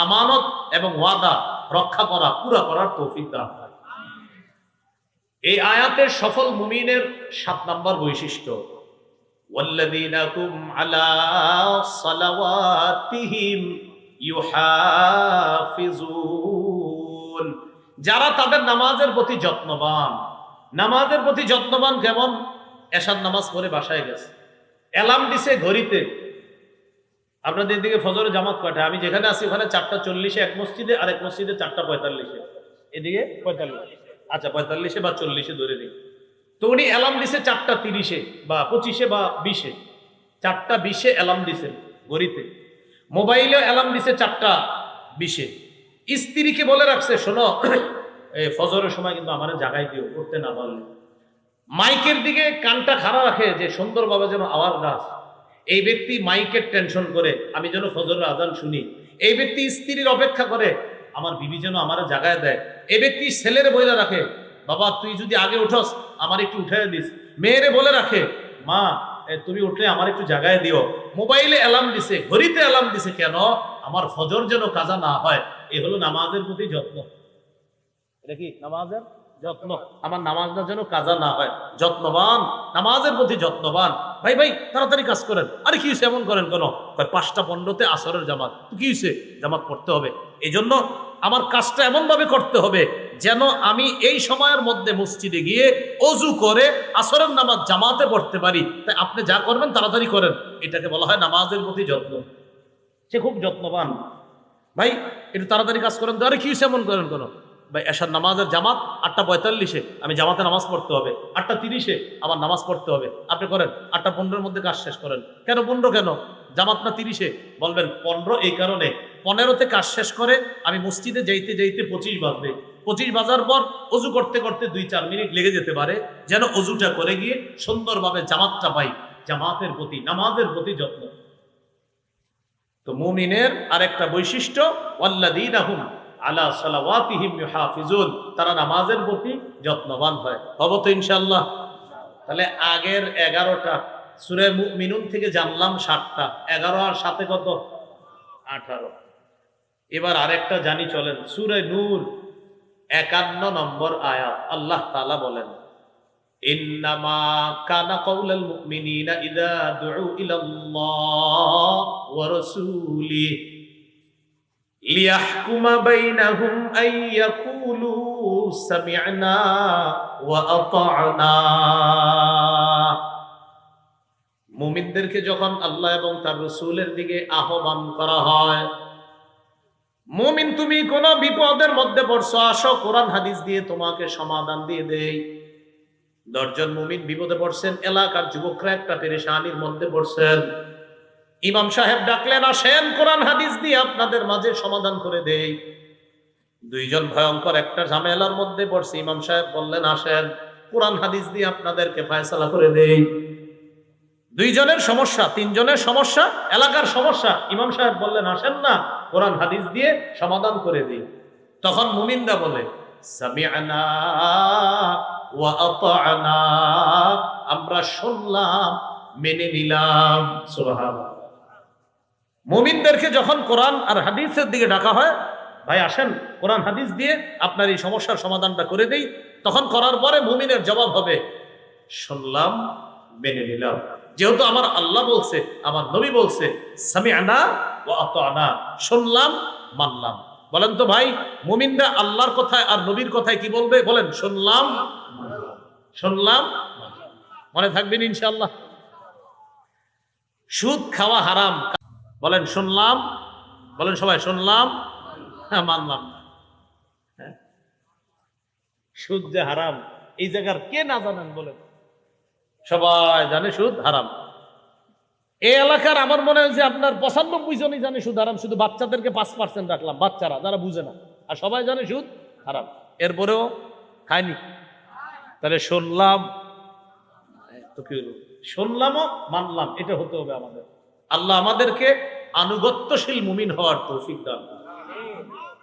আমানত এবং ওয়াদা রক্ষা করা, পুরা করার তৌফিক দান করেন। এই আয়াতের সফল মুমিনের 7 নম্বর বৈশিষ্ট্য, ওয়াল্লাযীনা হুম আলা সালাওয়াতিহিম ইউহাফিজুন, যারা তাদের নামাজের প্রতি যত্নবান। নামাজের প্রতি যত্নবান কেমন? এশার নামাজ পড়ে বাসায় গেছে, অ্যালার্ম দিছে ঘড়িতে। আপনাদের দিকে ফজরের জামাত কয়টায়? আমি যেখানে আছি ওখানে 4:40 এক মসজিদে, আর এক মসজিদে 4:45, এদিকে 45। আচ্ছা 45 বা 40 ধরে নিই। তো উনি অ্যালার্ম দিছে 4:30 বা 25 বা 20, 4:20 অ্যালার্ম দিছেন ঘড়িতে। মোবাইলে অ্যালার্ম দিছে 4:20। স্ত্রীকে বলে রাখছে, শোনো এই ফজরের সময় কিন্তু আমার জাগাই দিও, করতে না পারলে। মাইকের দিকে কানটা খাড়া রাখে যে সুন্দরভাবে যেন আওয়াজ না আসে। এই ব্যক্তি মাইকের টেনশন করে আমি যেন ফজরের আজান শুনি। এই ব্যক্তি স্ত্রীর অপেক্ষা করে আমার বিবি যেন আমার জাগায় দেয়। এই ব্যক্তি ছেলের বইলা রাখে, বাবা তুই যদি আগে উঠস আমার একটু উঠাই দিস। মেয়েরে বলে রাখে, মা তুমি উঠলে আমার একটু জাগায় দিও। মোবাইলে অ্যালার্ম দিছে, ঘড়িতে অ্যালার্ম দিছে, কেন? আমার ফজর যেন কাজা না হয়। এ হলো নামাজের প্রতি যত্ন। এটা কি নামাজের যত্ন? আমার নামাজটা যেন কাজা না হয়, যত্নবান, নামাজের প্রতি যত্নবান। ভাই ভাই তাড়াতাড়ি কাজ করেন। আরে কি হয়েছে এমন করেন কেন? 5:15 আসরের জামাত, কি হয়েছে? জামাত পড়তে হবে। এই জন্য আমার কাজটা এমন ভাবে করতে হবে যেন আমি এই সময়ের মধ্যে মসজিদে গিয়ে অজু করে আসরের নামাজ জামাতে পড়তে পারি। তাই আপনি যা করবেন তাড়াতাড়ি করেন, এটাকে বলা হয় নামাজের প্রতি যত্ন। সে খুব যত্নবান। ভাই একটু তাড়াতাড়ি কাজ করেন। আরে কি হয়েছে এমন করেন কেন? ভাই এশার নামাজের জামাত 8:45, আমি জামাতে নামাজ পড়তে হবে। 8:30 আমার নামাজ পড়তে হবে। আপনি করেন 8:15 মধ্যে কাজ শেষ করেন। কেন 15? কেন জামাত না 30? বলবেন 15 এই কারণে, 15তে কাজ শেষ করে আমি মসজিদে যাইতে যাইতে 25 বাজবে। 25 বাজার পর অজু করতে করতে 2-4 মিনিট লেগে যেতে পারে, যেন অজুটা করে গিয়ে সুন্দরভাবে জামাতটা পাই। জামাতের প্রতি, নামাজের প্রতি যত্ন। তো মুমিনের আরেকটা বৈশিষ্ট্য, ওয়াল্লাযীনা হুম আলা সালাওয়াতিহিম ইউহাফিজুন, তারা নামাজের প্রতি যত্নবান হয়। হবে তো ইনশাআল্লাহ? তাহলে আগের 11টা সূরা মুমিনুন থেকে জানলাম 7টা, 11 আর 7 কত? 18। এবার আরেকটা জানি চলেন, সূরা নূর 51 নম্বর আয়াত। আল্লাহ তাআলা বলেন, ইন্নামা কানা কাউলাল মুমিনিনা ইযা দুউ ইলাল্লাহ ওয়া রাসূলিহি লিয়াহকুমা বাইনাহুম আন ইয়াকুলু সামি'না ওয়া আতা'না। মুমিনদেরকে যখন আল্লাহ এবং তার রাসূলের দিকে আহ্বান করা হয়, মুমিন তুমি কোন বিপদের মধ্যে পড়ছো, আসো কোরআন হাদিস দিয়ে তোমাকে সমাধান দিয়ে দেই। 10 জন মুমিন বিপদে পড়ছেন, এলাকার যুবকরা একটা পেরেশানির মধ্যে পড়ছেন। ইমাম সাহেব ডাকলেন, আসেন কোরআন হাদিস দিয়ে আপনাদের মাঝে সমাধান করে দেই। 2 জন ভয়ঙ্কর একটা ঝামেলার মধ্যে পড়ছে, ইমাম সাহেব বললেন, আসেন কোরআন হাদিস দিয়ে আপনাদেরকে ফয়সালা করে দেই। 2 জনের সমস্যা, 3 জনের সমস্যা, এলাকার সমস্যা, ইমাম সাহেব বললেন, আসেন না কোরআন হাদিস দিয়ে সমাধান করে দিই। তখন মুমিনরা বলে, সামি'না ওয়া আতা'না, আমরা শুনলাম মেনে নিলাম। সুবহানাল্লাহ। মুমিনদেরকে যখন কোরআন আর হাদিসের দিকে ডাকা হয়, ভাই আসেন কোরআন হাদিস দিয়ে আপনার এই সমস্যার সমাধানটা করে দেই, তখন করার পরে মুমিনের জবাব হবে, শুনলাম মেনে নিলাম। যেহেতু আমার আল্লাহ বলছে, আমার নবী বলছে, সামি'না ওয়া আতা'না, শুনলাম মানলাম। বলেন তো ভাই, মুমিনরা আল্লাহর কথায় আর নবীর কথায় কি বলবে? বলেন, শুনলাম শুনলাম। মনে থাকবেন ইনশাআল্লাহ। সুদ খাওয়া হারাম, বলেন শুনলাম, বলেন সবাই শুনলাম, হ্যাঁ মানলাম। হ্যাঁ, সুদ যে হারাম এই জায়গার কে না জানেন? বলেন, সবাই জানে সুদ হারাম। এই এলাকার আমার মনে হয় যে আপনার 95 জনই জানে সুদ হারাম, শুধু বাচ্চাদেরকে 5% রাখলাম, বাচ্চারা যারা বুঝে না, আর সবাই জানে সুদ হারাম, এরপরেও খায়নি। তাহলে শুনলাম তো কি হলো? শুনলামও মানলাম, এটা হতে হবে আমাদের। আল্লাহ আমাদেরকে আনুগত্যশীল মুমিন হওয়ার তৌফিক দান।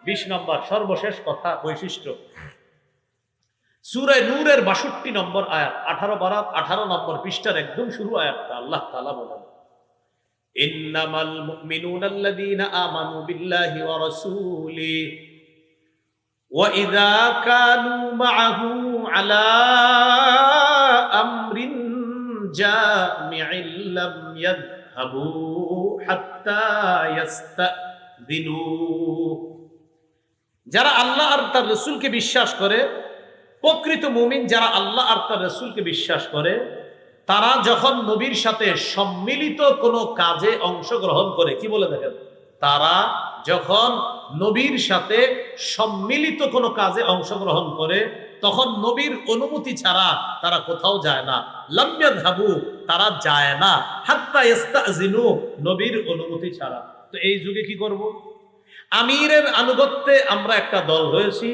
20 নম্বর সর্বশেষ কথা, বৈশিষ্ট্য, সূরা নূরের 62 নম্বর আয়াত, 18 নম্বর পৃষ্ঠার একদম শুরু আয়াতটা আল্লাহ তাআলা বলেন, ইন্নামাল মুমিনুনা আল্লাযীনা আমানু বিল্লাহি ওয়া রাসূলিহি ওয়া ইযা কানু মা'আহু আলা আমরিন জামি'in লাম ইয়াযহাবু হাত্তা ইয়াস্তাযিনু। যারা আল্লাহ আর তার রাসূলকে বিশ্বাস করে, প্রকৃত মুমিন যারা আল্লাহ আর তার রাসূলকে বিশ্বাস করে, তারা যখন নবীর সাথে সম্মিলিত কোনো কাজে অংশগ্রহণ করে, কি বলে দেখেন, তারা যখন নবীর সাথে সম্মিলিত কোনো কাজে অংশগ্রহণ করে, তখন নবীর অনুমতি ছাড়া তারা কোথাও যায় না। লাম ইয়াযহাবু, তারা যায় না, হাত্তা ইস্তাযিনু, নবীর অনুমতি ছাড়া। তো এই যুগে কি করব? আমিরের আনুগত্যে আমরা একটা দল হয়েছি,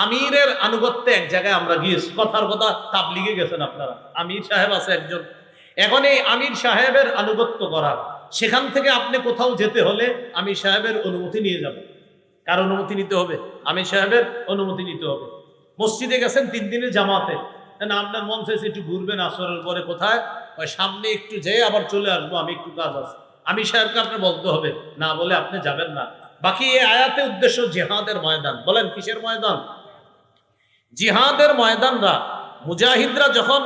আমিরের আনুগত্যে এক জায়গায় আমরা গিয়েছি, কথার কথা তাবলিগে গেছেন আপনারা, আমির সাহেব আছে একজন, এখন এই আমির সাহেবের আনুগত্য করা, সেখান থেকে আপনি কোথাও যেতে হলে আমির সাহেবের অনুমতি নিয়ে যাবেন। কার অনুমতি নিতে হবে? আমির সাহেবের অনুমতি নিতে হবে। মসজিদে গেছেন 3 দিনের জামাতে, না আপনার মন চাইছে একটু ঘুরবেন আসরের পরে, কোথায়? ওই সামনে একটু যেয়ে আবার চলে আসবো, আমি একটু কাজ আছে, আমির সাহেবকে আপনি বলতে হবে, না বলে আপনি যাবেন না। বাকি এই আয়াতে উদ্দেশ্য জিহাদের ময়দান। বলেন কিসের ময়দান? জিহাদের ময়দানরা, মুজাহিদরা যখন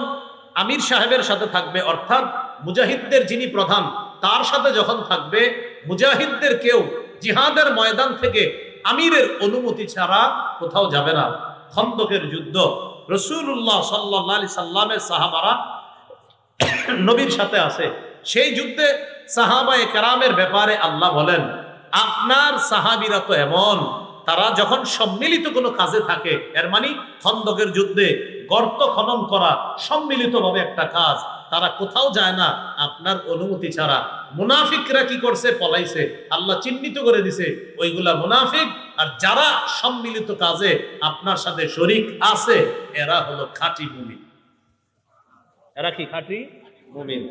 আমির সাহেবের সাথে থাকবে, অর্থাৎ মুজাহিদদের যিনি প্রধান তার সাথে যখন থাকবে, মুজাহিদদের কেউ জিহাদের ময়দান থেকে আমিরের অনুমতি ছাড়া কোথাও যাবে না। খন্দকের যুদ্ধ, রাসূলুল্লাহ সাল্লাল্লাহু আলাইহি সাল্লামের সাহাবারা নবীর সাথে আছে, সেই যুদ্ধে সাহাবায়ে কেরামের ব্যাপারে আল্লাহ বলেন, আপনার সাহাবীরা তো এমন, তারা যখন সম্মিলিত কোনো কাজে থাকে, এর মানে খন্দকের যুদ্ধে গর্ত খনন করা সম্মিলিতভাবে একটা কাজ, তারা কোথাও যায় না আপনার অনুমতি ছাড়া। মুনাফিকরা কি করছে? পলাইছে। আল্লাহ চিহ্নিত করে দিছে ওইগুলা মুনাফিক, আর যারা সম্মিলিত কাজে আপনার সাথে শরীক আছে এরা হলো খাঁটি মুমিন। এরা কি খাঁটি মুমিন?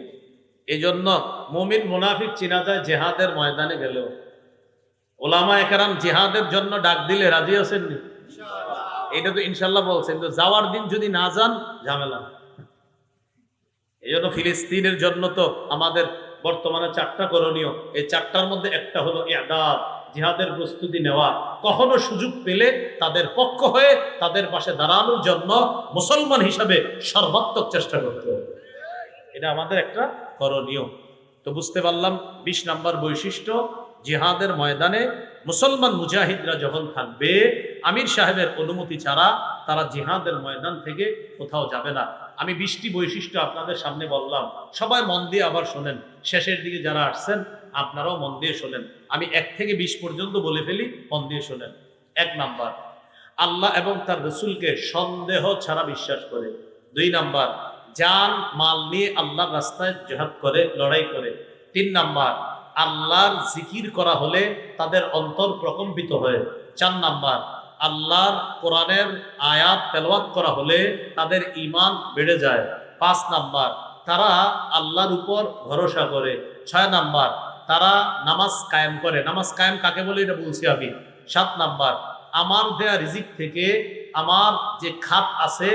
এই জন্য মুমিন মুনাফিক চিনা যায় জিহাদের ময়দানে গেলেও। ওলামায়ে কেরাম জিহাদের জন্য ডাক দিলে রাজি আছেননি? এটা তো ইনশাল্লাহ বলছেন, কিন্তু যাওয়ার দিন যদি না যান ঝামেলা। এই জন্য ফিলিস্তিনের জন্য তো আমাদের বর্তমানে 4টা করণীয়, এই 4টার মধ্যে একটা হলো ইআদাদ, জিহাদের প্রস্তুতি নেওয়া। কখনো সুযোগ পেলে তাদের পক্ষ হয়ে তাদের পাশে দাঁড়ানোর জন্য মুসলমান হিসাবে সর্বাত্মক চেষ্টা করতে হবে, এটা আমাদের একটা করণীয়। তো বুঝতে পারলাম 20 নম্বর বৈশিষ্ট্য, জিহাদের ময়দানে মুসলমান মুজাহিদরা যখন থাকবে, আমির সাহেবের অনুমতি ছাড়া তারা জিহাদের ময়দান থেকে কোথাও যাবে না। আমি 20টি বৈশিষ্ট্য আপনাদের সামনে বললাম, সবাই মন দিয়ে আবার শোনেন। শেষের দিকে যারা আসছেন আপনারাও মন দিয়ে শোনেন। আমি 1 থেকে 20 পর্যন্ত বলে ফেলি, মন দিয়ে শোনেন। 1 নাম্বার, আল্লাহ এবং তার রসুলকে সন্দেহ ছাড়া বিশ্বাস করে। 2 নাম্বার, জান মাল নিয়ে আল্লাহর রাস্তায় জিহাদ করে, লড়াই করে। 3 নাম্বার, আল্লাহর জিকির করা হলে তাদের অন্তর প্রকম্পিত হয়। 4 নাম্বার, আল্লাহর কোরআনের আয়াত তেলাওয়াত করা হলে তাদের ঈমান বেড়ে যায়। 5 নাম্বার, তারা আল্লাহর উপর ভরসা করে। 6 নাম্বার, তারা নামাজ কায়েম করে। নামাজ কায়েম কাকে বলে এটা বলছি আমি। 7 নাম্বার, আমার দেয়া রিজিক থেকে আমার যে খাত আছে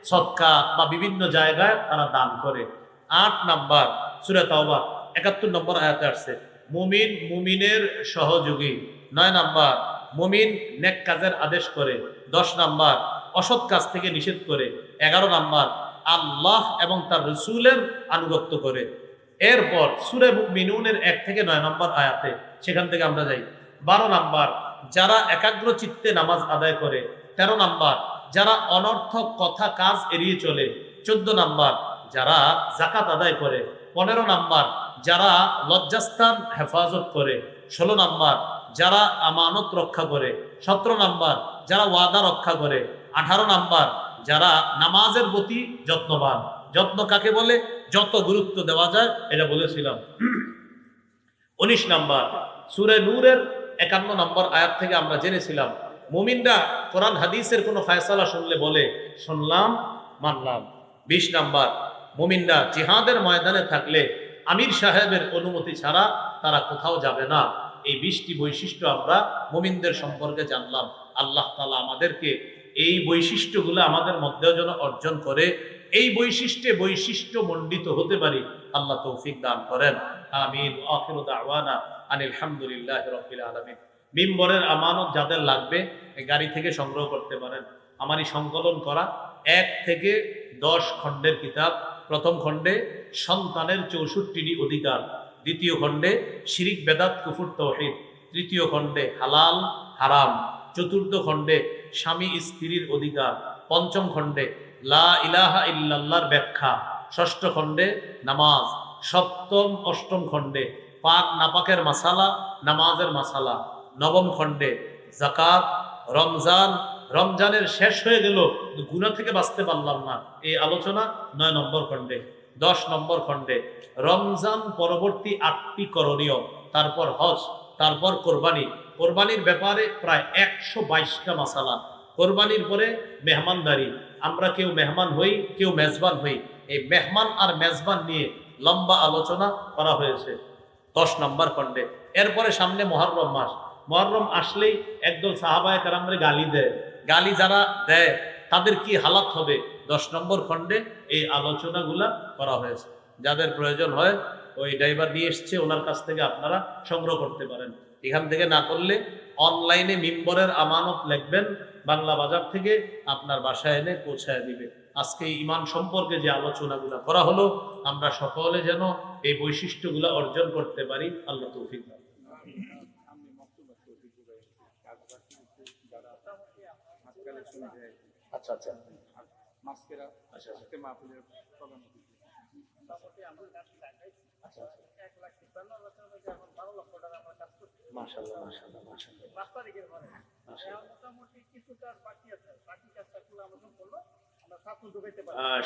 সদকা বা বিভিন্ন জায়গায় তারা দান করে। 8 নাম্বার, সূরা তাওবা 71 নম্বর আয়াতে আসছে, মুমিন মুমিনের সহযোগী। 9 নাম্বার, মুমিন নেক কাজের আদেশ করে। 10 নাম্বার, অসৎ কাজ থেকে নিষেধ করে। 11 নাম্বার, আল্লাহ এবং তার রসুলের আনুগত্য করে। এরপর সূরা মুমিনুনের 1 থেকে 9 নম্বর আয়াতে, সেখান থেকে আমরা যাই। 12 নাম্বার, যারা একাগ্র চিত্তে নামাজ আদায় করে। 13 নাম্বার, যারা অনর্থক কথা কাজ এড়িয়ে চলে। 14 নাম্বার, যারা যাকাত আদায় করে। 15 নাম্বার, যারা লজ্জাস্থান হেফাজত করে। 16 নাম্বার, যারা আমানত রক্ষা করে। 17 নাম্বার, যারা ওয়াদা রক্ষা করে। 18 নাম্বার, যারা নামাজের প্রতি যত্নবান। যত্ন কাকে বলে? যত গুরুত্ব দেওয়া যায় এটা বলেছিলাম। 19 নাম্বার, সূরা নূরের 51 নম্বর আয়াত থেকে আমরা জেনেছিলাম, মুমিনরা কোরআন হাদিসের কোনো ফয়সালা শুনলে বলে শুনলাম মানলাম। 20 নাম্বার, মুমিনরা জিহাদের ময়দানে থাকলে আমির সাহেবের অনুমতি ছাড়া তারা কোথাও যাবে না। এই 20টি বৈশিষ্ট্য আমরা মুমিনদের সম্পর্কে জানলাম। আল্লাহ তাআলা আমাদেরকে এই বৈশিষ্ট্যগুলো আমাদের মধ্যেও যেন অর্জন করে, এই বৈশিষ্ট্য মণ্ডিত হতে পারি, আল্লাহ তৌফিক দান করেন। আমিন। আখিরু দাওয়ানা আনিল হামদুলিল্লাহি রাব্বিল আলামিন। মিম্বরের আমানত যাদের লাগবে গাড়ি থেকে সংগ্রহ করতে পারেন। আমারই সংকলন করা 1 থেকে 10 খণ্ডের কিতাব। প্রথম খণ্ডে সন্তানের 64টি অধিকার, দ্বিতীয় খণ্ডে শিরিক বেদাত কুফর তাওহীদ, তৃতীয় খণ্ডে হালাল হারাম, চতুর্থ খণ্ডে স্বামী স্ত্রীর অধিকার, পঞ্চম খণ্ডে লা ইলাহা ইল্লাল্লাহর ব্যাখ্যা, ষষ্ঠ খণ্ডে নামাজ, সপ্তম অষ্টম খণ্ডে পাক নাপাকের মাসালা, নামাজের মাসালা, নবম খণ্ডে যাকাত, রমজানের শেষ হয়ে গেল গুনাহ থেকে বাঁচতে পারলাম না, এই আলোচনা 9 নম্বর খণ্ডে। 10 নম্বর খণ্ডে রমজান পরবর্তী 8টি করণীয়, তারপর হজ, তারপর কোরবানির ব্যাপারে প্রায় 122টা মাসালা। কোরবানির পরে মেহমানদারি, আমরা কেউ মেহমান হই, কেউ মেজবান হই। এই মেহমান আর মেজবান নিয়ে লম্বা আলোচনা করা হয়েছে 10 নম্বর খণ্ডে। এরপরে সামনে মুহররম মাস, মুহররম আসলেই একদল সাহাবায়ে কেরামরে গালি দেয়। গালি যারা দেয় তাদের কি হালাত হবে, 10 নম্বর খণ্ডে এই আলোচনাগুলা করা হয়েছে। যাদের প্রয়োজন হয় ওই ড্রাইভার দিয়ে এসছে, ওনার কাছ থেকে আপনারা সংগ্রহ করতে পারেন। এখান থেকে না করলে অনলাইনে মিম্বরের আমানত লিখবেন, বাংলা বাজার থেকে আপনার বাসায় এনে পৌঁছায় দিবে। আজকে ঈমান সম্পর্কে যে আলোচনাগুলো করা হলো, আমরা সকলে যেন এই বৈশিষ্ট্যগুলো অর্জন করতে পারি। আল্লাহ তৌফিক দান। আচ্ছা আচ্ছা মাশাআল্লাহ মাশাআল্লাহ মাশাআল্লাহ।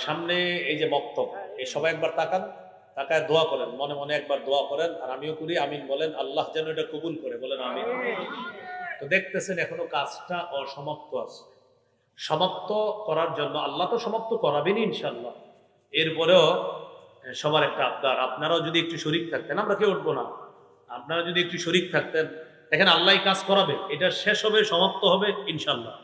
সামনে এই যে বক্তব্য, এই সবাই একবার তাকায় দোয়া করেন, মনে মনে একবার দোয়া করেন, আর আমিও করি, আমিন বলেন। আল্লাহ যেন এটা কবুল করে, বলেন আমিন। তো দেখতেছেন এখনো কাজটা অসমাপ্ত আছে। সমাপ্ত করার জন্য আল্লাহ তো সমাপ্ত করাবেনই ইনশাআল্লাহ। এরপরেও সবার একটা আবদার, আপনারাও যদি একটু শরীক থাকতেন, আমরা কেউ উঠবো না, আপনারা যদি একটু শরীক থাকতেন, দেখেন আল্লাহ কাজ করাবে, এটা শেষ হবে, সমাপ্ত হবে ইনশাআল্লাহ।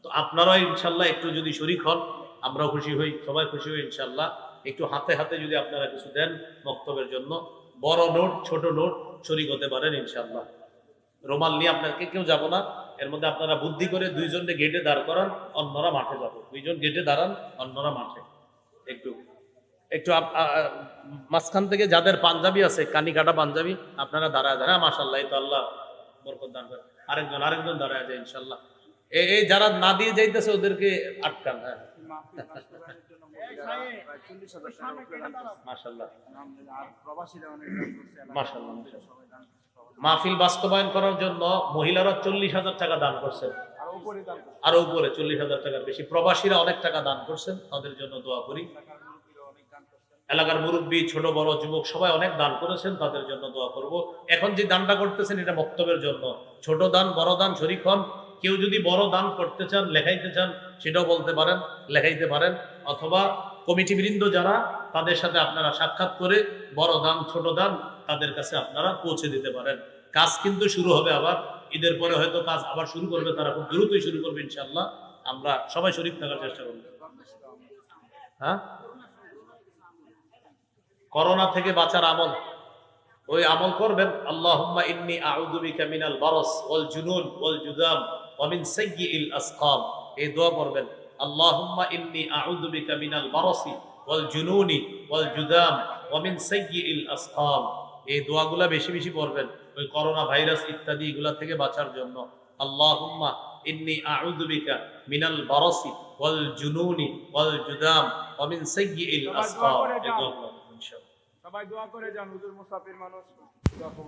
তো আপনারাও ইনশাআল্লাহ একটু যদি শরীক হন, আমরাও খুশি হই, সবাই খুশি হই ইনশাআল্লাহ। একটু হাতে হাতে যদি আপনারা কিছু দেন বক্তব্যের জন্য, বড় নোট ছোট নোট শরীক হতে পারেন ইনশাআল্লাহ। রুমাল নিয়ে আপনাকে কেউ যাব না, এর মধ্যে আপনারা বুদ্ধি করে 2 জনকে গেটে দাঁড় করান, অন্যরা মাঠে যাবো। 2 জন গেটে দাঁড়ান, অন্যরা মাঠে। একটু মাঝখান থেকে যাদের পাঞ্জাবি আছে, কানি কাটা পাঞ্জাবি, আপনারা দাঁড়ায় যান। হ্যাঁ মাশাআল্লাহ, এই তো আল্লাহ বরকত দান করে। আরেকজন দাঁড়ায় যায় ইনশাআল্লাহ। এই যারা না দিয়ে যাইতেছে ওদেরকে আটকান। হ্যাঁ, মাহফিল বাস্তবায়নের জন্য মহিলারা প্রায় 40,000 টাকা উপরে দান করছে। মাশাআল্লাহ আলহামদুলিল্লাহ। আর প্রবাসীরা অনেক দান করছে, এলাকার মাশাআল্লাহ, সবাই দান করছে। মাহফিল বাস্তবায়ন করার জন্য মহিলারা 40,000 টাকা দান করছেন, আর উপরে দান করছে। আরো উপরে 40,000 টাকার বেশি। প্রবাসীরা অনেক টাকা দান করছেন, তাদের জন্য দোয়া করি। এলাকার মুরব্বীরা অনেক দান করছেন। এলাকার মুরব্বী, ছোট বড়, যুবক সবাই অনেক দান করেছেন, তাদের জন্য দোয়া করব। এখন যে দানটা করতেছেন এটা বক্তব্যের জন্য, ছোট দান বড় দান শরীক হন। কেউ যদি বড় দান করতে চান, লেখাইতে চান, সেটাও বলতে পারেন, লেখাইতে পারেন। অথবা কমিটি বৃন্দ যারা, তাদের সাথে আপনারা সাক্ষাৎ করে বড় দান ছোট দান তাদের কাছে আপনারা পৌঁছে দিতে পারেন। কাজ কিন্তু শুরু হবে আবার ঈদের পরে, হয়তো কাজ আবার শুরু করবে, তারা খুব দ্রুতই শুরু করবে ইনশাআল্লাহ। আমরা সবাই শরীক থাকার চেষ্টা করব। হ্যাঁ, করোনা থেকে বাঁচার আমল, ওই আমল করবেন। আল্লাহুম্মা ইন্নী আউযু বিকা মিনাল বারাস ওয়াল জুনুন ওয়াল জুযাম ওয়া মিন সাইয়্যিল আসকাম। এই দোয়া করবেন, আল্লাহুম্মা ইন্নী আউযু বিকা মিনাল বারাসি ওয়াল জুনুনি ওয়াল জুযাম ওয়া মিন সাইয়্যিল আসকাম। এই দোয়াগুলা বেশি বেশি পড়বেন ওই করোনা ভাইরাস ইত্যাদি এগুলা থেকে বাঁচার জন্য। আল্লাহুম্মা ইন্নী আউযু বিকা মিনাল বারাসি ওয়াল জুনুনি ওয়াল জুযাম ওয়া মিন সাইয়্যিল আসকাম। এই দোয়াগুলো ইনশাআল্লাহ সবাই দোয়া করে যান, হুজুর মুসাফির মানুষ, দোয়া কবুল।